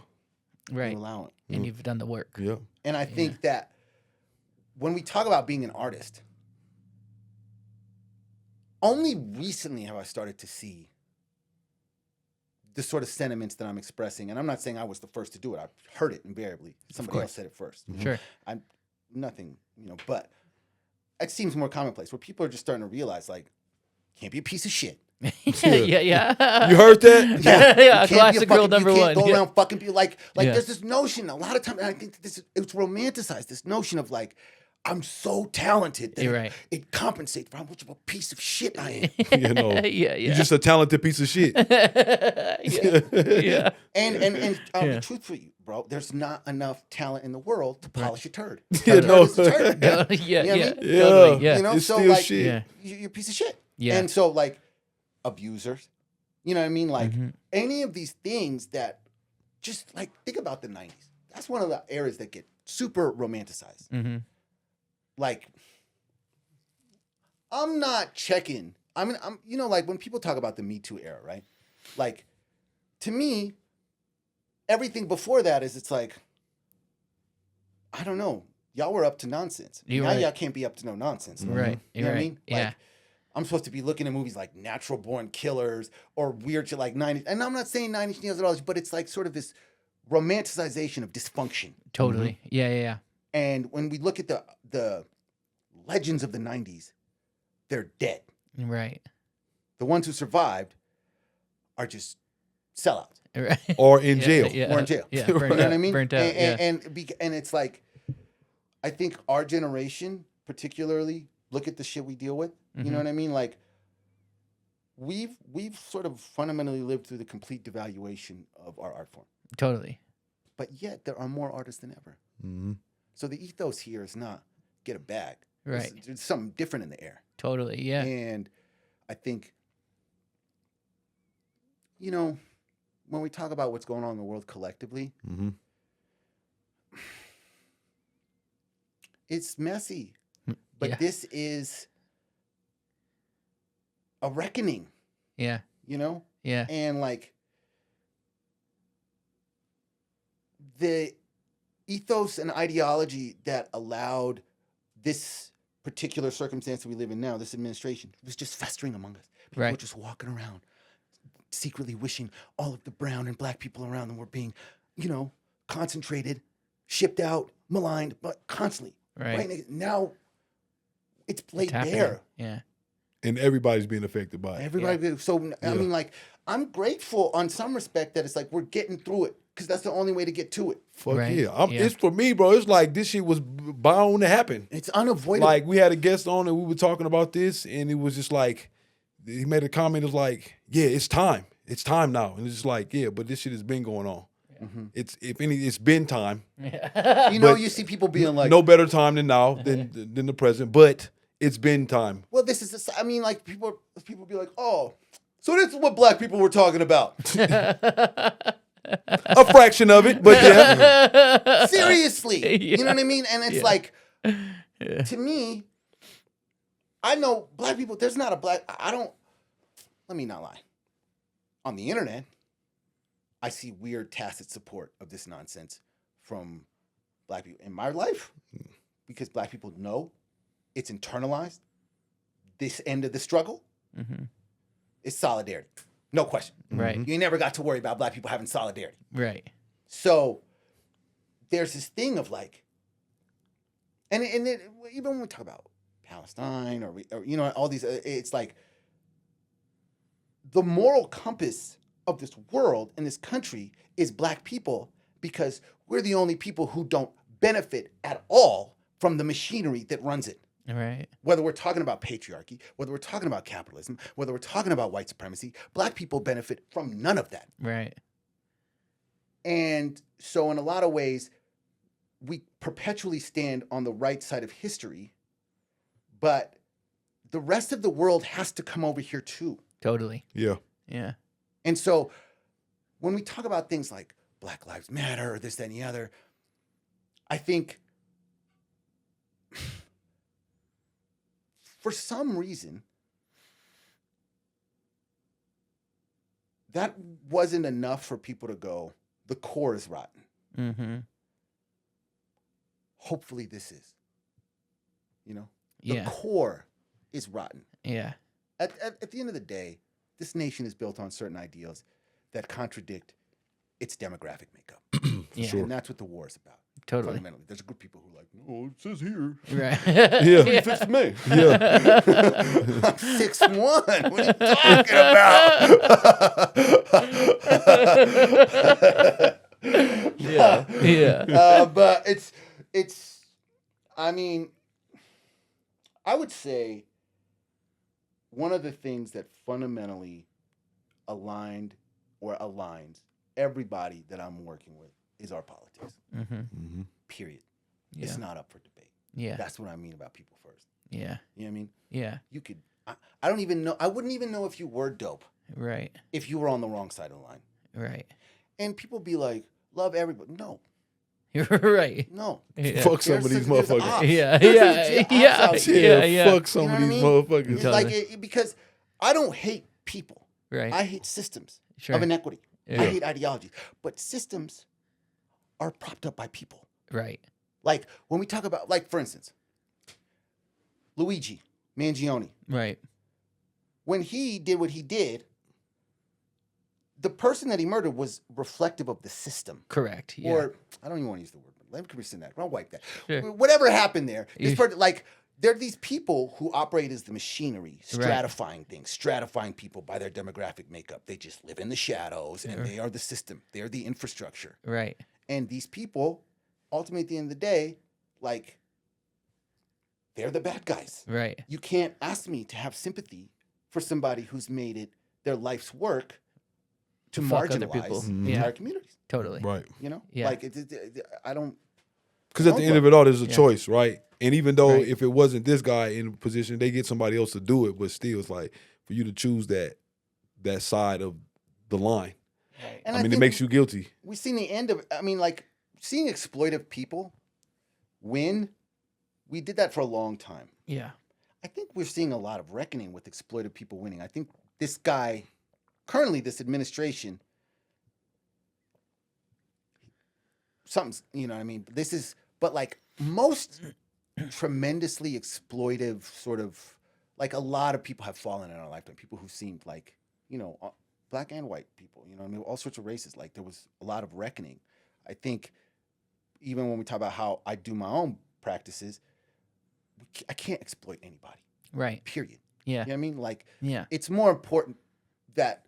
right. you allow it. And you've done the work. Yeah. And I think that when we talk about being an artist, only recently have I started to see the sort of sentiments that I'm expressing. And I'm not saying I was the first to do it. I've heard it invariably. Somebody else said it first. Sure. I'm nothing, but it seems more commonplace where people are just starting to realize, like, can't be a piece of shit. yeah. You heard that? Yeah, You can't be a classic rule fucking- number you can't one. go Yeah. around fucking people like Yeah. there's this notion a lot of times, and I think that it's romanticized, this notion of like, I'm so talented that You're right. it compensates for how much of a piece of shit I am. You know, Yeah. you're just a talented piece of shit. Yeah. And Yeah. the truth for you, bro, there's not enough talent in the world to polish a turd. Yeah, A turd no. is a turd. Yeah. You know what I mean? Totally. Yeah. You know, It's so still like shit. Yeah. you're a piece of shit. Yeah. And so like abusers, you know what I mean? Like Mm-hmm. any of these things that just like think about the 90s. That's one of the eras that get super romanticized. Mm-hmm. Like I'm not checking. I'm like when people talk about the Me Too era, right? Like to me, everything before that is it's like, I don't know. Y'all were up to nonsense. You're now right. y'all can't be up to no nonsense. Right. You know You're what I right. mean? Yeah. Like, I'm supposed to be looking at movies like Natural Born Killers or weird shit like 90s. And I'm not saying 90s Nails at all, but it's like sort of this romanticization of dysfunction. Totally. Yeah. And when we look at the legends of the 90s, they're dead. Right. The ones who survived are just sellouts. Right. Or in jail. Yeah. Or in jail. Yeah. You Burnt know out. what I mean? Burnt out. And it's like, I think our generation, particularly, look at the shit we deal with. You know what I mean? Like, we've sort of fundamentally lived through the complete devaluation of our art form. Totally. But yet, there are more artists than ever. Mm-hmm. So the ethos here is not get a bag. Right. There's something different in the air. Totally. Yeah. And I think, you know, when we talk about what's going on in the world collectively, Mm-hmm. it's messy. But Yeah. this is a reckoning, Yeah. you know? Yeah. And like the ethos and ideology that allowed this particular circumstance that we live in now, this administration, was just festering among us. People were Right. just walking around, secretly wishing all of the brown and black people around them were being, you know, concentrated, shipped out, maligned, but constantly. Right. Now it's It's laid happening. bare. Yeah. And everybody's being affected by it. Everybody. So I Yeah. mean, like, I'm grateful on some respect that it's like we're getting through it because that's the only way to get to it. Fuck Right. yeah. Yeah. It's for me, bro. It's like this shit was bound to happen. It's unavoidable. Like we had a guest on and we were talking about this, and it was just like he made a comment. It was like, "Yeah, it's time. It's time now." And it's just like, "Yeah, but this shit has been going on. It's been time. you know, but you see people being like, No better time than now than the present, but it's been time." well, this is. I mean, like people be like, oh, so this is what black people were talking about. A fraction of it, but yeah. Seriously, Yeah. you know what I mean? And it's Yeah. like, to me, I know black people. There's not a black. I don't. Let me not lie. On the internet, I see weird tacit support of this nonsense from black people in my life because black people know it's internalized. This end of the struggle is solidarity. No question. Right. You never got to worry about black people having solidarity. Right. So there's this thing of like, and it, even when we talk about Palestine or you know, all these, it's like the moral compass of this world and this country is black people because we're the only people who don't benefit at all from the machinery that runs it. Right. Whether we're talking about patriarchy, whether we're talking about capitalism, whether we're talking about white supremacy, black people benefit from none of that. Right. And so in a lot of ways, we perpetually stand on the right side of history, but the rest of the world has to come over here too. Totally. Yeah. Yeah. And so when we talk about things like Black Lives Matter or this, that, and the other, I think for some reason, that wasn't enough for people to go, the core is rotten. Mm-hmm. Hopefully this is. You know? The Yeah. core is rotten. Yeah. At the end of the day, this nation is built on certain ideals that contradict its demographic makeup. Yeah. Sure. And that's what the war is about. Totally. Fundamentally. There's a group of people who are like, no, it says here. Right. Yeah. 25th of May. Yeah. I'm 6'1". What are you talking about? Yeah. Yeah. But it's, I mean, I would say one of the things that fundamentally aligned or aligns everybody that I'm working with is our politics. Mm-hmm. Mm-hmm. Period. Yeah. It's not up for debate. Yeah. That's what I mean about people first. Yeah. You know what I mean? Yeah. You could, I don't even know, I wouldn't even know if you were dope Right. if you were on the wrong side of the line. Right. And people be like, love everybody. No, You're right. no. Yeah. Fuck some of these There's motherfuckers. ops. Yeah. There's Yeah. legit ops Yeah. out here. Yeah. Yeah. Fuck some You know of what I these mean? motherfuckers. It's Totally. like because I don't hate people. Right. I hate systems Sure. of inequity. Yeah. I hate ideologies. But systems are propped up by people. Right. Like when we talk about, like for instance, Luigi Mangione, Right. when he did what he did, the person that he murdered was reflective of the system. Correct. Yeah. Or I don't even want to use the word, but let me rescind that. I'll wipe that. Sure. Whatever happened there, this You- person, like there are these people who operate as the machinery, Right. stratifying things, stratifying people by their demographic makeup. They just live in the shadows, and they are the system. They are the infrastructure. Right. And these people, ultimately at the end of the day, like they're the bad guys. Right. You can't ask me to have sympathy for somebody who's made it their life's work to fuck other people. marginalize Yeah. entire communities. Totally. Right. You know, Yeah. like I don't. Because at the end of it all, there's a Yeah. choice, right? And even though Right. if it wasn't this guy in position, they get somebody else to do it. But still, it's like for you to choose that side of the line. Right. And I mean, it think makes you guilty. we've seen the end of. I mean, like seeing exploitive people win. We did that for a long time. Yeah. I think we're seeing a lot of reckoning with exploitive people winning. I think this guy, currently this administration, something's, you know what I mean? This is, but like most tremendously exploitive sort of, like a lot of people have fallen in our lifetime. People who seemed like, you know, black and white people, you know what I mean? All sorts of races. Like there was a lot of reckoning. I think even when we talk about how I do my own practices, I can't exploit anybody, Right. period. Yeah. You know what I mean? Like, Yeah. it's more important that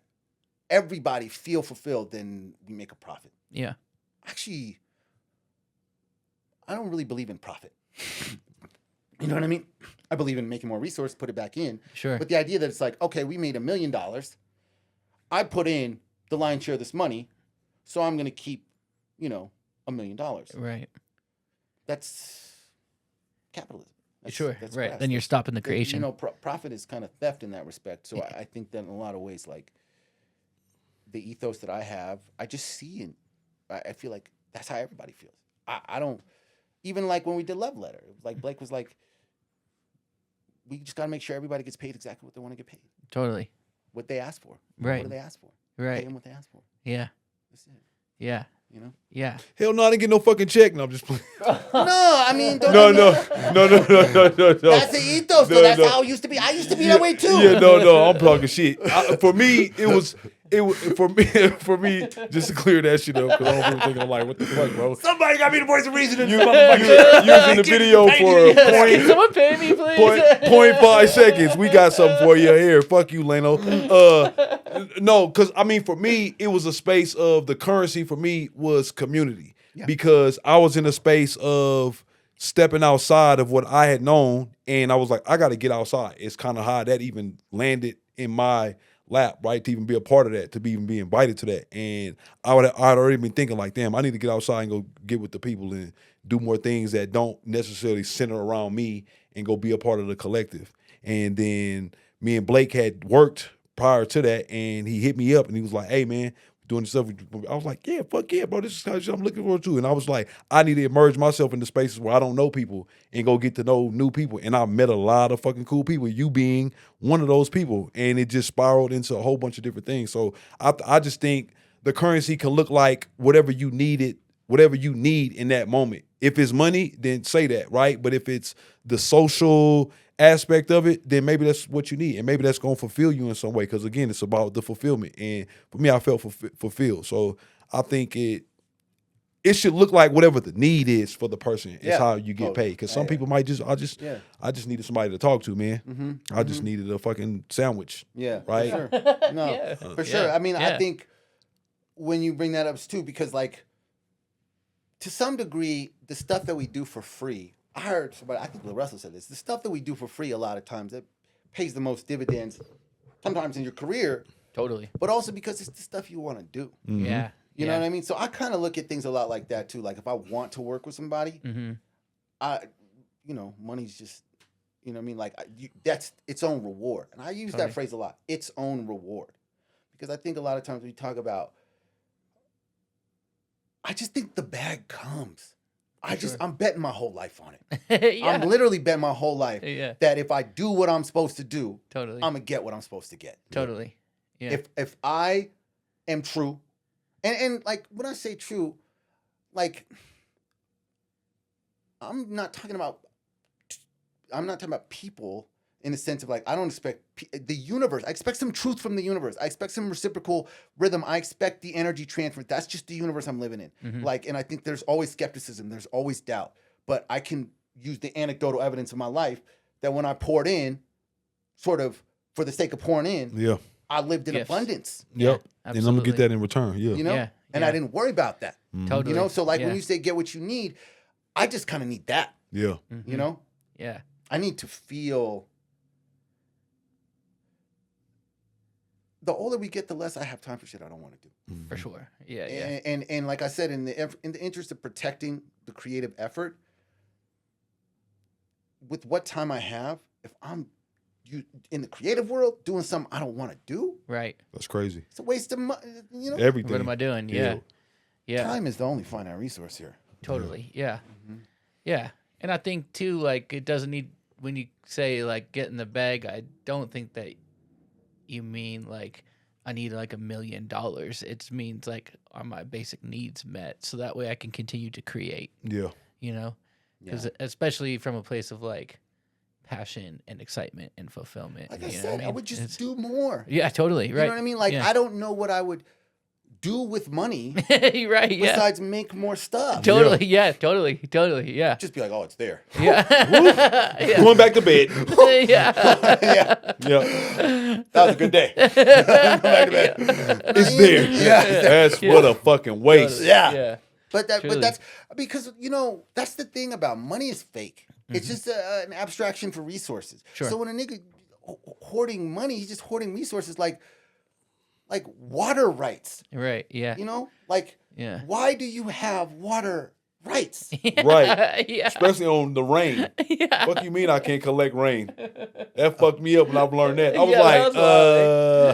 everybody feel fulfilled than we make a profit. Yeah. Actually, I don't really believe in profit. You know what I mean? I believe in making more resource, put it back in. Sure. But the idea that it's like, okay, we made $1 million. I put in the lion's share of this money, so I'm going to keep, you know, $1 million. Right. That's capitalism. That's, Sure. that's Right. grass. Then you're stopping the You creation. know, profit is kind of theft in that respect. So Yeah. I think that in a lot of ways, like the ethos that I have, I just see and I feel like that's how everybody feels. I don't even like when we did Love Letter. It was like Blake was like, we just got to make sure everybody gets paid exactly what they want to get paid, Totally. what they ask for. Right. What do they ask for? Pay Right. them what they ask for. Yeah. That's it. Yeah. You know? Yeah. Hell no, I didn't get no fucking check. No, I'm just playing. No, I mean, don't No, get me- no. That's the ethos. No, though. That's no. how it used to be. I used to be that way too. Yeah, no, I'm talking shit. For me, it was for me just to clear that shit up because I don't really think I'm like, what the fuck, bro? Somebody got me the voice of reason. Using the video for Can someone pay me, please? 0.5 seconds. We got something for you here. Fuck you, Leno. No, because I mean, for me, it was a space of the currency for me was community because I was in a space of stepping outside of what I had known, and I was like, I got to get outside. It's kind of how that even landed in my lap, right? To even be a part of that, to even be invited to that. And I'd already been thinking like, damn, I need to get outside and go get with the people and do more things that don't necessarily center around me and go be a part of the collective. And then me and Blake had worked prior to that, and he hit me up and he was like, hey, man, doing stuff. I was like, yeah, fuck yeah, bro. This is kind of shit I'm looking forward to. And I was like, I need to immerse myself into spaces where I don't know people and go get to know new people. And I met a lot of fucking cool people, you being one of those people. And it just spiraled into a whole bunch of different things. So I just think the currency can look like whatever you need in that moment. If it's money, then say that, right? But if it's the social aspect of it, then maybe that's what you need, and maybe that's going to fulfill you in some way, because again, it's about the fulfillment. And for me, I felt fulfilled. So I think it should look like whatever the need is for the person is how you get paid, because some people might just I just needed somebody to talk to, man. I just needed a fucking sandwich, right? For sure. No, for sure. I mean, I think when you bring that up too, because like to some degree, the stuff that we do for free, I heard somebody, I think Russell said this, the stuff that we do for free a lot of times, that pays the most dividends sometimes in your career. Totally. But also because it's the stuff you want to do. Mm-hmm. Yeah. You know what I mean? So I kind of look at things a lot like that too. Like if I want to work with somebody, money's just, you know what I mean? Like that's its own reward. And I use that phrase a lot, its own reward. Because I think a lot of times we talk about, I just think the bag comes. I'm betting my whole life on it. I'm literally betting my whole life that if I do what I'm supposed to do, I'm gonna get what I'm supposed to get. Totally. Yeah. If I am true, and like when I say true, like I'm not talking about people in the sense of like, I don't expect the universe. I expect some truth from the universe. I expect some reciprocal rhythm. I expect the energy transfer. That's just the universe I'm living in. Like, and I think there's always skepticism. There's always doubt. But I can use the anecdotal evidence of my life that when I poured in, sort of for the sake of pouring in, I lived in abundance. Yep. And I'm gonna get that in return. Yeah. You know? And I didn't worry about that. Totally. You know? So like when you say get what you need, I just kind of need that. Yeah. You know? Yeah. I need to feel. The older we get, the less I have time for shit I don't want to do. For sure. Yeah. And like I said, in the interest of protecting the creative effort, with what time I have, if I'm in the creative world doing something I don't want to do, right? That's crazy. It's a waste of money. You know, everything. What am I doing? Yeah. Time is the only finite resource here. Totally. Yeah. Yeah. And I think too, like it doesn't need, when you say like get in the bag, I don't think that you mean like I need like $1 million. It means like are my basic needs met, so that way I can continue to create. Yeah. You know, because especially from a place of like passion and excitement and fulfillment. Like I said, I would just do more. Yeah, totally. Right. You know what I mean? Like I don't know what I would do with money. Right. Besides make more stuff. Totally. Yeah. Totally. Yeah. Just be like, oh, it's there. Yeah. Going back to bed. Yeah. That was a good day. Going back to bed. It's there. Yeah. That's what a fucking waste. Totally. Yeah. But that's because that's the thing about money is fake. It's just an abstraction for resources. Sure. So when a nigga hoarding money, he's just hoarding resources like water rights. Right. Yeah. You know, like why do you have water rights? Right. Yeah. Especially on the rain. Yeah. Fuck you mean I can't collect rain? That fucked me up when I've learned that. I was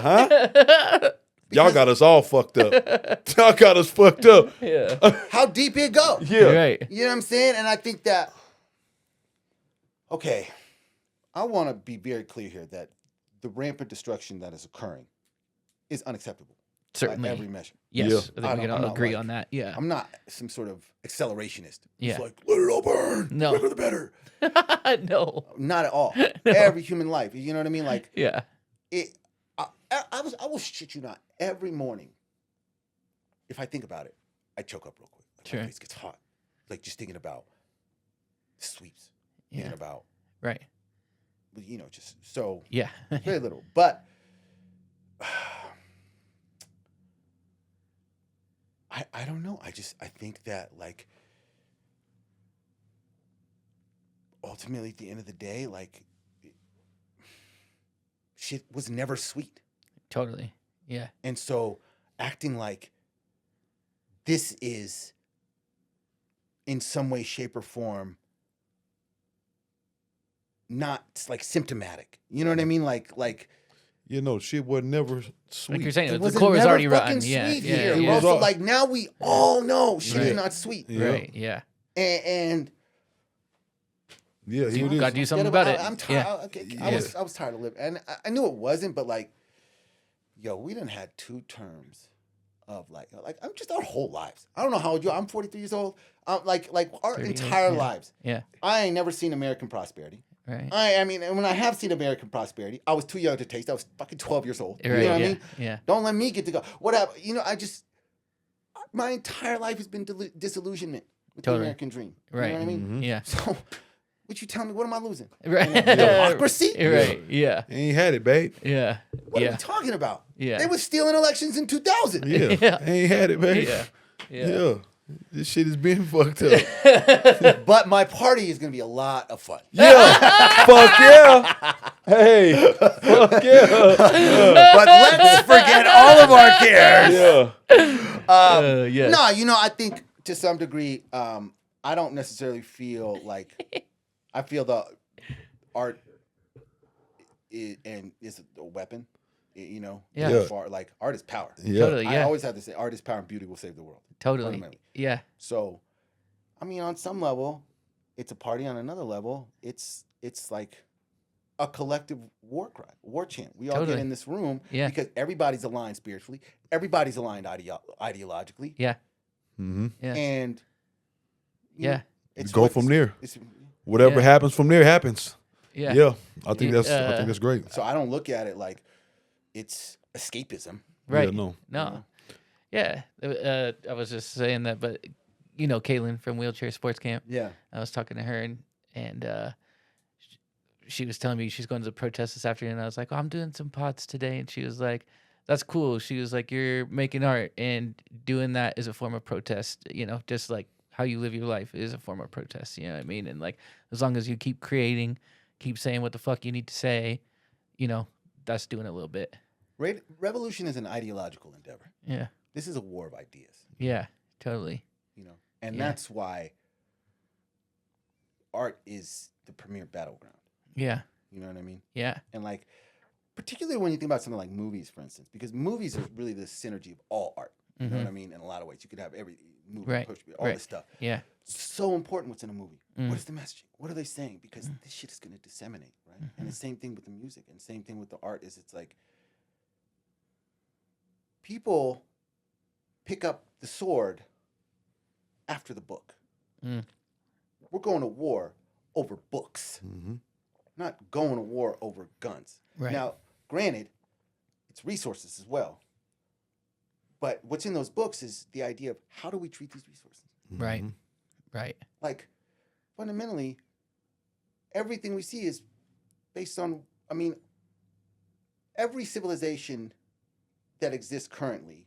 huh? Y'all got us all fucked up. Y'all got us fucked up. Yeah. How deep it go? Yeah. Right. You know what I'm saying? And I think that, okay, I want to be very clear here that the rampant destruction that is occurring is unacceptable. Certainly. By every measure. Yes. I think we I'm can all not agree like- on that. Yeah. I'm not some sort of accelerationist. Yeah. It's like, let it all burn. No. The quicker the better. No. Not at all. Every human life. You know what I mean? Like, Yeah. I will shit you not. Every morning, if I think about it, I choke up real quick. Like, Sure. my face gets hot. Like, just thinking about the sweeps. Thinking about, Right. just so Yeah. very little. But I don't know. I think that, like, ultimately, at the end of the day, like, shit was never sweet. Totally. Yeah. And so acting like this is in some way, shape, or form not like symptomatic. You know what I mean? Like shit was never sweet. Like you're saying, it the wasn't core was never already fucking rotten. Yeah. sweet Yeah. here. It We're Yeah. was also all- like, now we all know shit is Right. not sweet. Yeah. Right. Yeah. And Yeah, You here it gotta is. do something about it. I'm Yeah. tired. I was tired of living, and I knew it wasn't, but like, yo, we done had 2 terms of like I'm just our whole lives. I don't know how old you are. I'm 43 years old. Like our 38, entire yeah. lives. Yeah. I ain't never seen American prosperity. Right. I mean, and when I have seen American prosperity, I was too young to taste. I was fucking 12 years old. Right. You know what yeah. I mean? Yeah. Don't let me get to go. Whatever. You know, my entire life has been disillusionment with Totally. the American dream. Right. You know what I mean? Yeah. So, what you tell me? What am I losing? Right. Democracy? Right. Yeah. Ain't had it, babe. Yeah. What are Yeah. we talking about? Yeah. They were stealing elections in 2000. Yeah. Yeah. Ain't had it, babe. Yeah. Yeah. Yeah. This shit is being fucked up. But my party is going to be a lot of fun. Yeah. Fuck yeah. Hey. Fuck yeah. But let's forget all of our cares. Yeah. Yeah. No, you know, I think to some degree, I don't necessarily feel like I feel the art is a weapon. You know, Yeah. Yeah. Like art is power. Yeah. Totally. I Yeah. always have to say, art is power and beauty will save the world. Totally. fundamentally. Yeah. So, I mean, on some level, it's a party. On another level, it's like a collective war cry, war chant. We all get Totally. in this room Yeah. because everybody's aligned spiritually, everybody's aligned ideologically, Yeah. Mm-hmm. Yeah. and you Yeah. know, it's Go what- from there. it's- Whatever Yeah. happens from there happens. Yeah. Yeah. I think Yeah, that's great. so I don't look at it like it's escapism. Right. Yeah, no. No. Yeah. I was just saying that, but you know, Caitlin from Wheelchair Sports Camp. Yeah. I was talking to her and she was telling me she's going to the protest this afternoon. And I was like, oh, I'm doing some pots today. And she was like, that's cool. She was like, you're making art and doing that is a form of protest, you know, just like how you live your life is a form of protest. You know what I mean? And like, as long as you keep creating, keep saying what the fuck you need to say, you know, that's doing a little bit. Revolution is an ideological endeavor. Yeah. This is a war of ideas, Yeah. Totally. you know, and Yeah. that's why art is the premier battleground. Yeah. You know what I mean? Yeah. And like, particularly when you think about something like movies, for instance, because movies are really the synergy of all art. You know what I mean? In a lot of ways, you could have every movie, Right, push, all right. this stuff. Yeah. So important what's in a movie. Mm. What is the messaging? What are they saying? Because this shit is going to disseminate, right? And the same thing with the music, and same thing with the art. Is it's like people pick up the sword after the book. Mm. We're going to war over books, Mm-hmm. not going to war over guns. Right. Now, granted, it's resources as well. But what's in those books is the idea of how do we treat these resources? Right. Right. Like, fundamentally, everything we see is based on, I mean, every civilization that exists currently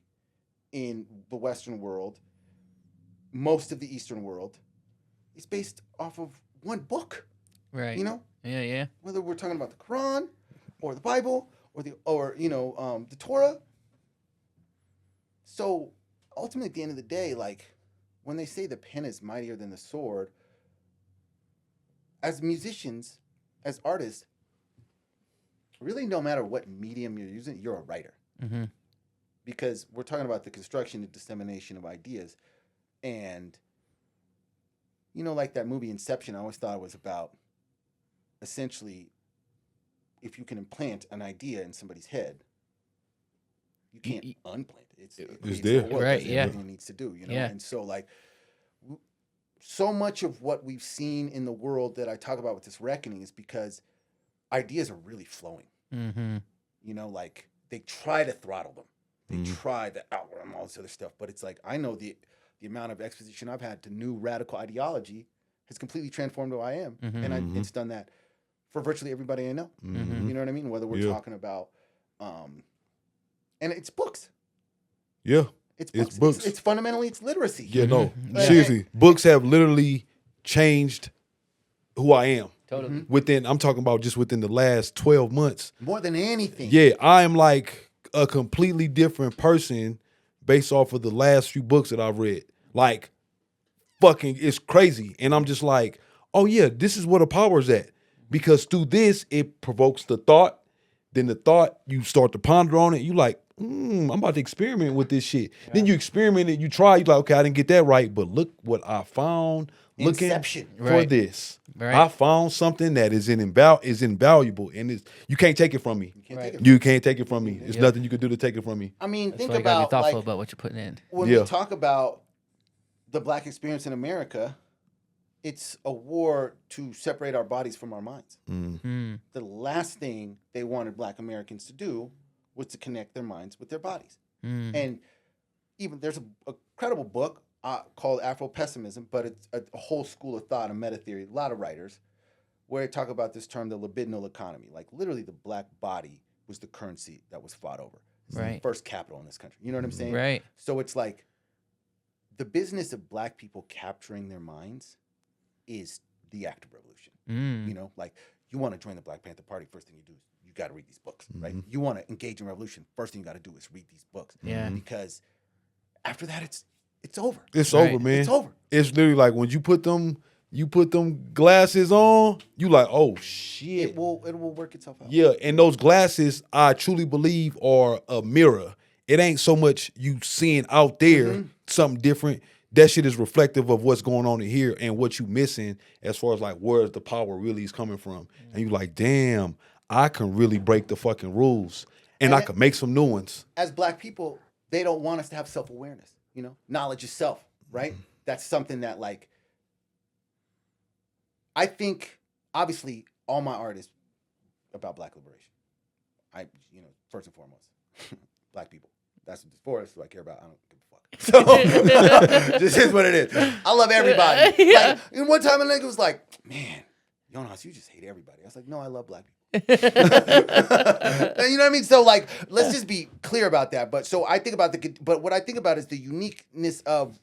in the Western world, most of the Eastern world, is based off of one book. Right. You know, Yeah. Yeah. whether we're talking about the Quran or the Bible or the Torah. So ultimately, at the end of the day, like when they say the pen is mightier than the sword, as musicians, as artists, really no matter what medium you're using, you're a writer. Mm-hmm. Because we're talking about the construction and dissemination of ideas. And, you know, like that movie Inception, I always thought it was about essentially if you can implant an idea in somebody's head, you can't unplant it. It creates there. the work, Right, does yeah. everything it needs to do, you know? Yeah. And so, like, so much of what we've seen in the world that I talk about with this reckoning is because ideas are really flowing. Mm-hmm. You know, like, they try to throttle them. They try the outward and all this other stuff. But it's like, I know the amount of exposition I've had to new radical ideology has completely transformed who I am. Mhm. And it's done that for virtually everybody I know. Mm-hmm. You know what I mean? Whether we're Yeah. talking about, and it's books. Yeah. It's It's books. books. It's fundamentally, it's literacy. Yeah, no. Yeah. Seriously. Books have literally changed who I am. Totally. I'm talking about just within the last 12 months. More than anything. Yeah, I am like a completely different person based off of the last few books that I've read. Like, fucking, it's crazy. And I'm just like, oh yeah, this is where the power is at. Because through this, it provokes the thought. Then the thought, you start to ponder on it. You like, I'm about to experiment with this shit. Yeah. Then you experiment it, you try, you like, okay, I didn't get that right, but look what I found looking Inception. for this. Right. I found something that is invaluable, and you can't take it from me. You can't take it from me. There's nothing you can do to take it from me. I mean, That's think why you gotta about be thoughtful like, about what you're putting in. when we talk about the Black experience in America, it's a war to separate our bodies from our minds. The last thing they wanted Black Americans to do was to connect their minds with their bodies. And even there's a credible book called Afro-Pessimism, but it's a whole school of thought, a meta theory, a lot of writers, where they talk about this term, the libidinal economy. Like literally the Black body was the currency that was fought over. It's the first capital in this country. You know what I'm saying? Right. So it's like the business of Black people capturing their minds is the act of revolution. You know, like you want to join the Black Panther Party, first thing you do is you got to read these books, right? You want to engage in revolution, first thing you got to do is read these books. Yeah. Because after that, it's over. It's over, man. It's over. It's literally like when you put them glasses on, you like, oh shit. It will work itself out. Yeah, and those glasses, I truly believe, are a mirror. It ain't so much you seeing out there something different. That shit is reflective of what's going on in here and what you missing as far as like where the power really is coming from. And you like, damn, I can really break the fucking rules and I can make some new ones. As Black people, they don't want us to have self-awareness, you know? Knowledge of self, right? That's something that like, I think obviously all my art is about Black liberation. First and foremost, Black people. That's what it's for. That's what I care about. I don't give a fuck. So this is what it is. I love everybody. Yeah. Like, and one time a nigga was like, man, Yonas, you just hate everybody. I was like, no, I love Black people. You know what I mean? So like, let's just be clear about that. But so I think about but what I think about is the uniqueness of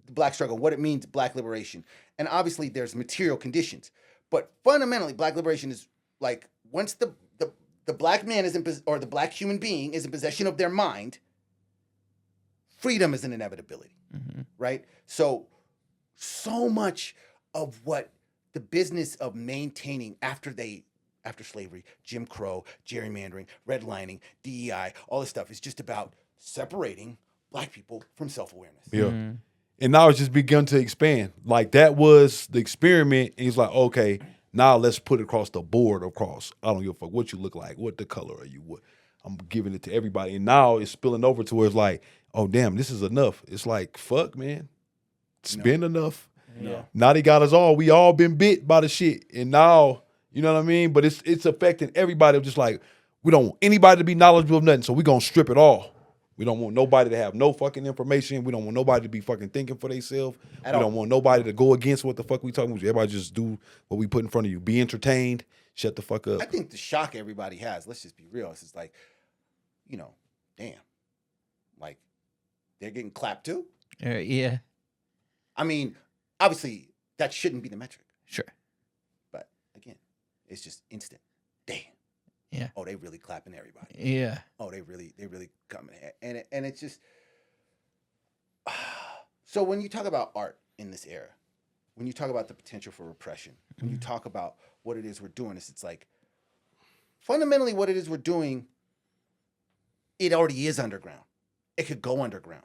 the Black struggle, what it means, Black liberation. And obviously there's material conditions. But fundamentally, Black liberation is like, once the Black man or the Black human being is in possession of their mind, freedom is an inevitability, right? So much of what the business of maintaining after slavery, Jim Crow, gerrymandering, redlining, DEI, all this stuff is just about separating Black people from self-awareness. Yeah. And now it's just begun to expand. Like that was the experiment. And he's like, okay, now let's put it across the board. I don't give a fuck what you look like, what the color are you, what. I'm giving it to everybody. And now it's spilling over to where it's like, oh, damn, this is enough. It's like, fuck, man. It's been enough. Yeah. Now they got us all. We all been bit by the shit. And now, you know what I mean? But it's affecting everybody. Just like, we don't want anybody to be knowledgeable of nothing, so we going to strip it all. We don't want nobody to have no fucking information. We don't want nobody to be fucking thinking for themselves. We don't want nobody to go against what the fuck we talking about. Everybody just do what we put in front of you. Be entertained. Shut the fuck up. I think the shock everybody has, let's just be real, it's just like, damn, like they're getting clapped too. Yeah. I mean, obviously that shouldn't be the metric. Sure. But again, it's just instant. Damn. Yeah. Oh, they really clapping everybody. Yeah. Oh, they really coming. And it's just. So when you talk about art in this era, when you talk about the potential for repression, when you talk about what it is we're doing, it's like fundamentally what it is we're doing. It already is underground. It could go underground,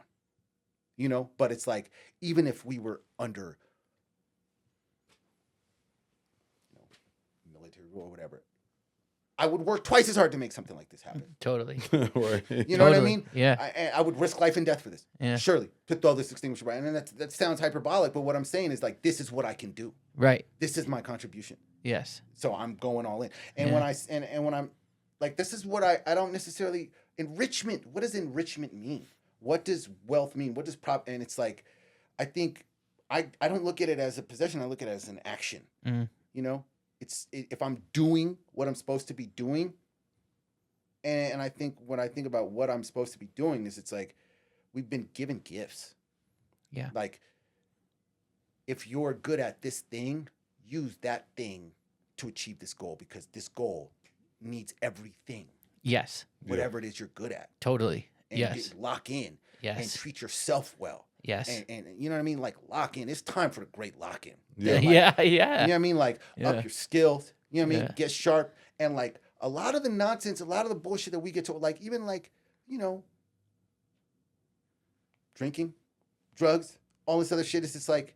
but it's like, even if we were under military rule or whatever, I would work twice as hard to make something like this happen. Totally. Right. You know what I mean? Yeah. I would risk life and death for this. Yeah. Surely, to throw this extinguisher right. And that sounds hyperbolic, but what I'm saying is like, this is what I can do. Right. This is my contribution. Yes. So I'm going all in. And when I'm like, this is what I don't necessarily. Enrichment. What does enrichment mean? What does wealth mean? What does and it's like, I think I don't look at it as a possession. I look at it as an action. If I'm doing what I'm supposed to be doing, and I think when I think about what I'm supposed to be doing is, it's like, we've been given gifts. Yeah. Like, if you're good at this thing, use that thing to achieve this goal because this goal needs everything, Yes. whatever it is you're good at. Totally. And Yes. lock in and Yes. treat yourself well. Yes. And you know what I mean? Like lock in. It's time for the great lock in. Yeah. Like, Yeah. You know Yeah. what I mean? Like Yeah. up your skills. You know what I mean? Yeah. Get sharp. And like a lot of the nonsense, a lot of the bullshit that we get to, like even like, you know, drinking, drugs, all this other shit is just like,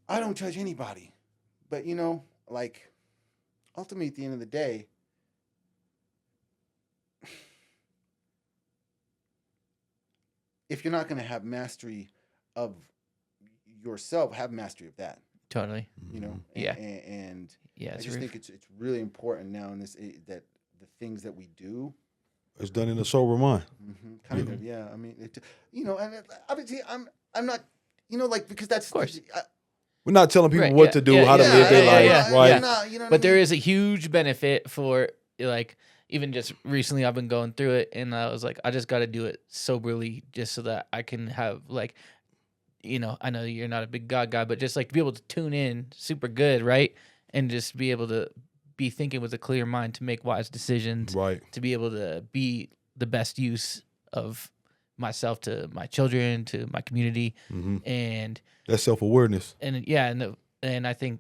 I don't judge anybody. But you know, like ultimately at the end of the day, if you're not going to have mastery of yourself, have mastery of that. Totally. You know, Yeah. and Yeah. I It's just really- think it's really important now in this that the things that we do, It's done in a sober mind. kind of, yeah. I mean, you know, and obviously I'm not, you know, like because that's Of course. We're not telling people Right, what yeah, to do, yeah, how to yeah, live their yeah, life, yeah, right? yeah. Not, you know what But I there mean? is a huge benefit for like even just recently I've been going through it and I was like I just got to do it soberly just so that I can have like you know I know you're not a big God guy but just like be able to tune in super good, right? And just be able to be thinking with a clear mind to make wise decisions, Right. to be able to be the best use of myself to my children, to my community, and That's self-awareness. yeah, and I think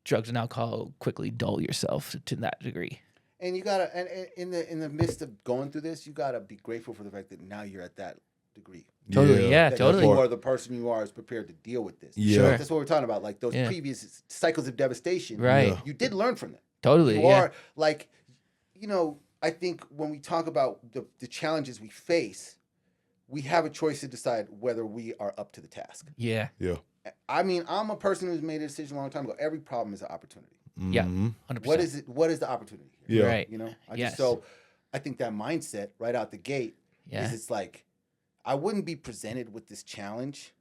drugs and alcohol quickly dull yourself to that degree. And you gotta, and in the midst of going through this, you gotta be grateful for the fact that now you're at that degree. Totally, yeah, That totally. You are the person you are is prepared to deal with this. Yeah. Sure. That's what we're talking about. Like those Yeah. previous cycles of devastation. Right. Yeah. You did learn from them. Totally, You yeah. are like, you know, I think when we talk about the challenges we face, we have a choice to decide whether we are up to the task. Yeah. Yeah. I mean, I'm a person who's made a decision a long time ago. Every problem is an opportunity. Yeah. Mhm. 100%. What is it? What is the opportunity here? Yeah. Right. You know, Yes. so I think that mindset right out the gate Yeah. is it's like I wouldn't be presented with this challenge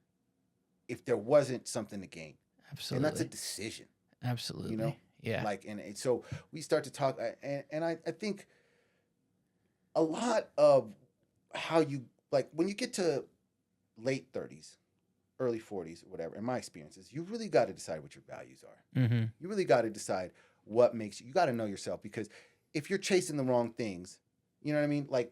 if there wasn't something to gain, Absolutely. and that's a decision. Absolutely. You know? Yeah. Like, and so we start to talk, and I think a lot of how you like when you get to late 30s, early 40s, or whatever. In my experiences, you really got to decide what your values are. Mm-hmm. You really got to decide what makes you. You got to know yourself because if you're chasing the wrong things, you know what I mean. Like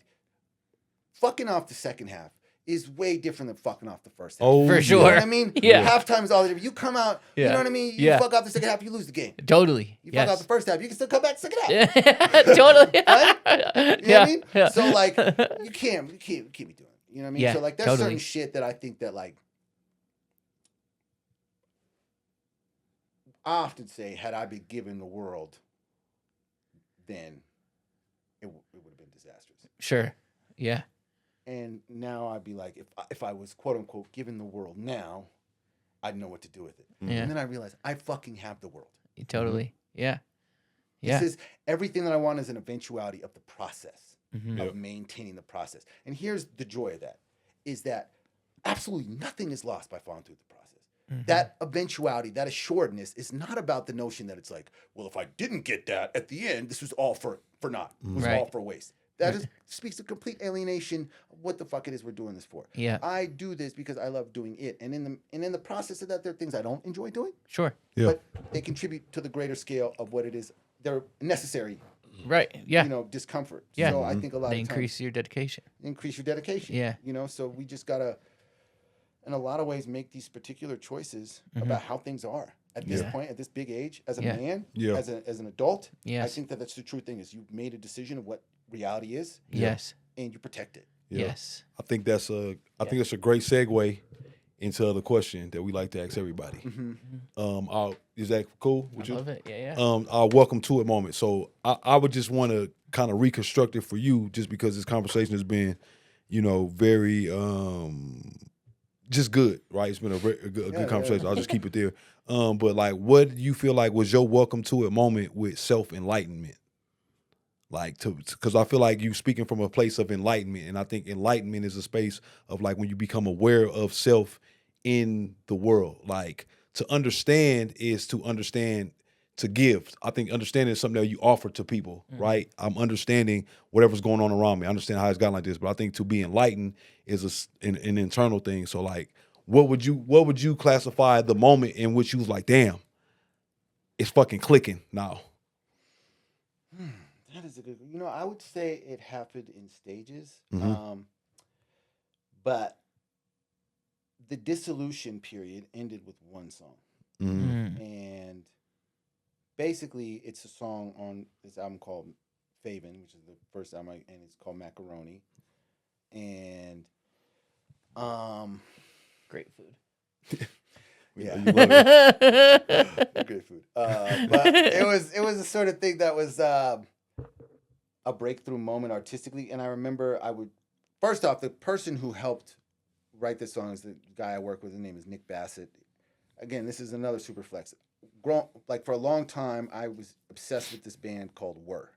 fucking off the second half is way different than fucking off the first half. Oh, For yeah. sure. You know what I mean? Yeah. Halftime is all different. You come out, you Yeah. know what I mean? You Yeah. fuck off the second half, you lose the game. Totally. You yes. fuck out the first half, you can still come back second half. Yeah. Totally. Right? You know yeah. what I mean? Yeah. So like you can't be doing it. You know what I mean? Yeah, So like there's totally. certain shit that I think that like I often say, had I been given the world, then it would have been disastrous. Sure. Yeah. And now I'd be like, if I was quote unquote given the world now, I'd know what to do with it. Yeah. And then I realized I fucking have the world. Totally. Yeah. Yeah. This is everything that I want is an eventuality of the process, Mhm. Yeah. of maintaining the process. And here's the joy of that, is that absolutely nothing is lost by following through the process. Mhm. That eventuality, that assuredness is not about the notion that it's like, well, if I didn't get that at the end, this was all for naught. It was Right. all for waste. That is, speaks to complete alienation of what the fuck it is we're doing this for. Yeah. I do this because I love doing it. And in the process of that, there are things I don't enjoy doing, Sure. Yeah. but they contribute to the greater scale of what it is. They're necessary, Right. Yeah. you know, discomfort. Yeah. So I think a lot They of times increase your dedication. increase your dedication. Yeah. You know, so we just gotta, in a lot of ways, make these particular choices Mhm. about how things are at this Yeah. point, at this big age, as a Yeah. man, Yeah. as an adult. I Yes. think that's the true thing is you've made a decision of what reality is, Yes. and you protect it. Yeah. Yes. I think that's a think that's a great segue into the question that we like to ask everybody. Is that cool with I you? love it. Yeah. Yeah. Our welcome to it moment. So I would just want to kind of reconstruct it for you, just because this conversation has been, very just good, right? It's been a good Yeah, conversation. yeah. I'll just keep it there. But like, what do you feel like was your welcome to it moment with self enlightenment? Like, because I feel like you speaking from a place of enlightenment, and I think enlightenment is a space of like when you become aware of self in the world. Like, to understand is to understand, to give. I think understanding is something that you offer to people, right? I'm understanding whatever's going on around me. I understand how it's gotten like this, but I think to be enlightened is an internal thing. So like, what would you classify the moment in which you was like, damn, it's fucking clicking now? That is a good. I would say it happened in stages, Mhm. but the dissolution period ended with one song, Mm. and basically it's a song on this album called Faven, which is the first album, and it's called Macaroni, and Great food. yeah, You love it. great food. But it was the sort of thing that was a breakthrough moment artistically, and I remember first off, the person who helped write this song is the guy I work with. His name is Nick Bassett. Again, this is another super flex. For a long time, I was obsessed with this band called Whirr.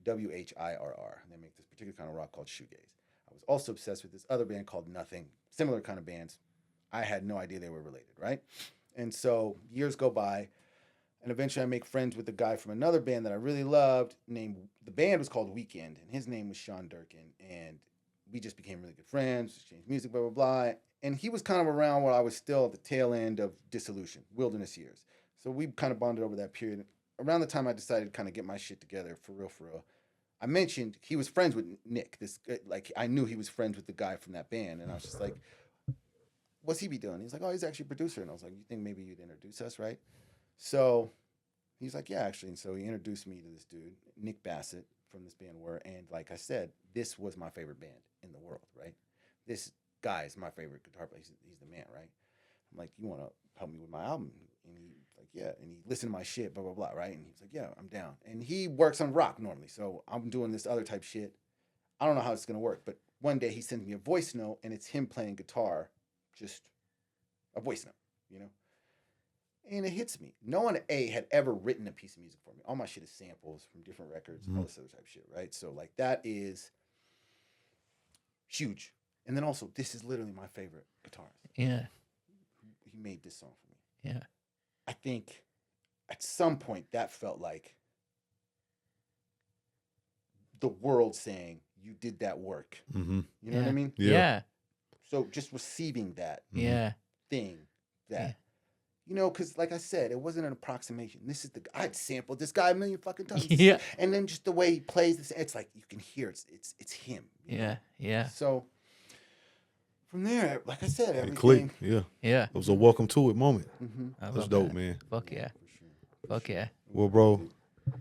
WHIRR. They make this particular kind of rock called shoegaze. I was also obsessed with this other band called Nothing. Similar kind of bands. I had no idea they were related, right? And so years go by, and eventually I make friends with a guy from another band that I really loved. The band was called Weekend, and his name was Sean Durkin. And we just became really good friends, exchanged music, blah, blah, blah. And he was kind of around while I was still at the tail end of dissolution, wilderness years. So we kind of bonded over that period. Around the time I decided to kind of get my shit together, for real, I mentioned he was friends with Nick. I knew he was friends with the guy from that band. And I was just like, what's he be doing? He's like, oh, he's actually a producer. And I was like, you think maybe you'd introduce us, right? So he's like, yeah, actually. And so he introduced me to this dude, Nick Bassett, from this band Whirr. And like I said, this was my favorite band in the world, right? This guy is my favorite guitar player. He's the man, right? I'm like, you want to help me with my album? And he's like, yeah. And he listened to my shit, blah, blah, blah, right? And he's like, yeah, I'm down. And he works on rock normally. So I'm doing this other type shit. I don't know how it's going to work. But one day he sends me a voice note, and it's him playing guitar, just a voice note, And it hits me. No one, had ever written a piece of music for me. All my shit is samples from different records, all this other type of shit, right? So, like, that is huge. And then also, this is literally my favorite guitarist. Yeah. He made this song for me. Yeah. I think at some point that felt like the world saying, you did that work. Mm-hmm. You know what I mean? Yeah. So just receiving that thing, because like I said, it wasn't an approximation. I had sampled this guy a million fucking times. Yeah. And then just the way he plays this, it's like you can hear it's him. Yeah. Yeah. So from there, like I said, everything. It clicked. Yeah. Yeah. It was a welcome to it moment. Mm-hmm. That's dope, man. Fuck yeah. Fuck yeah. Well, bro,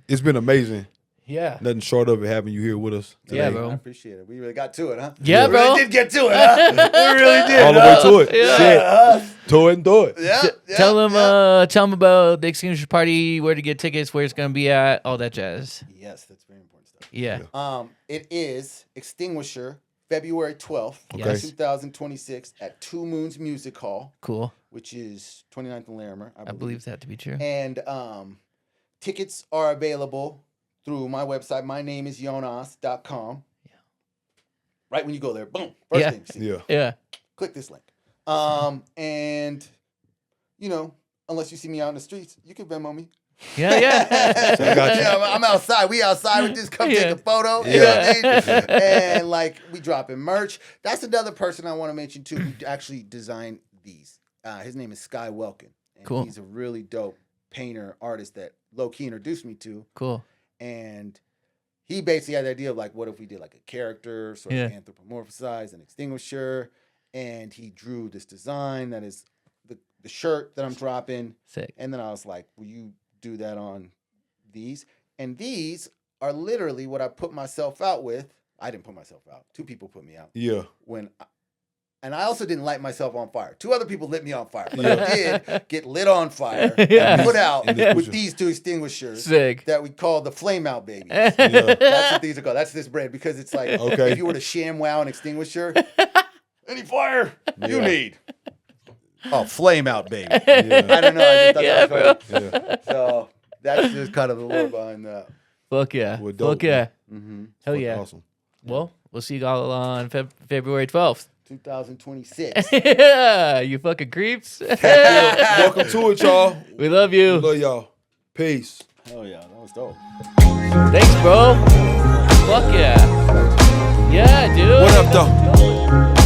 it's been amazing. Yeah. Nothing short of it having you here with us today. Yeah, bro. I appreciate it. We really got to it, huh? Yeah, We bro. really did get to it, huh? We really did. All the way to it. Yeah. Shit. To it and do it. Yeah. Tell them about the Extinguisher Party, where to get tickets, where it's gonna be at, all that jazz. Yes, that's very important stuff. Yeah. It is Extinguisher, February 12th, Okay. 2026 at Two Moons Music Hall, Cool. which is 29th and Larimer, I believe that to be true. And tickets are available through my website. My name is Yonas.com. Yeah. Right when you go there, boom, first thing you see. Yeah. Yeah. Click this link. And, unless you see me out in the streets, you can Venmo me. Yeah. Yeah. I got you. Yeah, I'm outside. We outside. We just come take a photo. You Yeah. know what I mean? And like we dropping merch. That's another person I want to mention too, who actually designed these. His name is Sky Welkin. And Cool. He's a really dope painter, artist that low key introduced me to. Cool. And he basically had the idea of like, what if we did like a character, sort of anthropomorphized, an extinguisher, and he drew this design that is the shirt that I'm dropping. Sick. And then I was like, will you do that on these? And these are literally what I put myself out with. I didn't put myself out. Two people put me out. Yeah. And I also didn't light myself on fire. Two other people lit me on fire. But Yeah. I did get lit on fire Yeah. and put out Extinguisher. with these two extinguishers Sick. that we call the Flame Out Babies. Yeah. That's what these are called. That's this brand because it's like Okay. if you were to ShamWow an extinguisher, any fire you Yeah. need. Oh, Flame Out Baby. Yeah. I don't know. I just thought Yeah, that was funny. Yeah. So that's just kind of the lore behind that. Fuck yeah. Well, dope, Fuck yeah. Mm-hmm. Hell Fucking yeah. Awesome. Well, we'll see you all on February 12th. 2026. Yeah. You fucking creeps. Welcome to it, y'all. We love you. Love y'all. Peace. Oh yeah, that was dope. Thanks, bro. Fuck yeah. Yeah, dude. What up, though?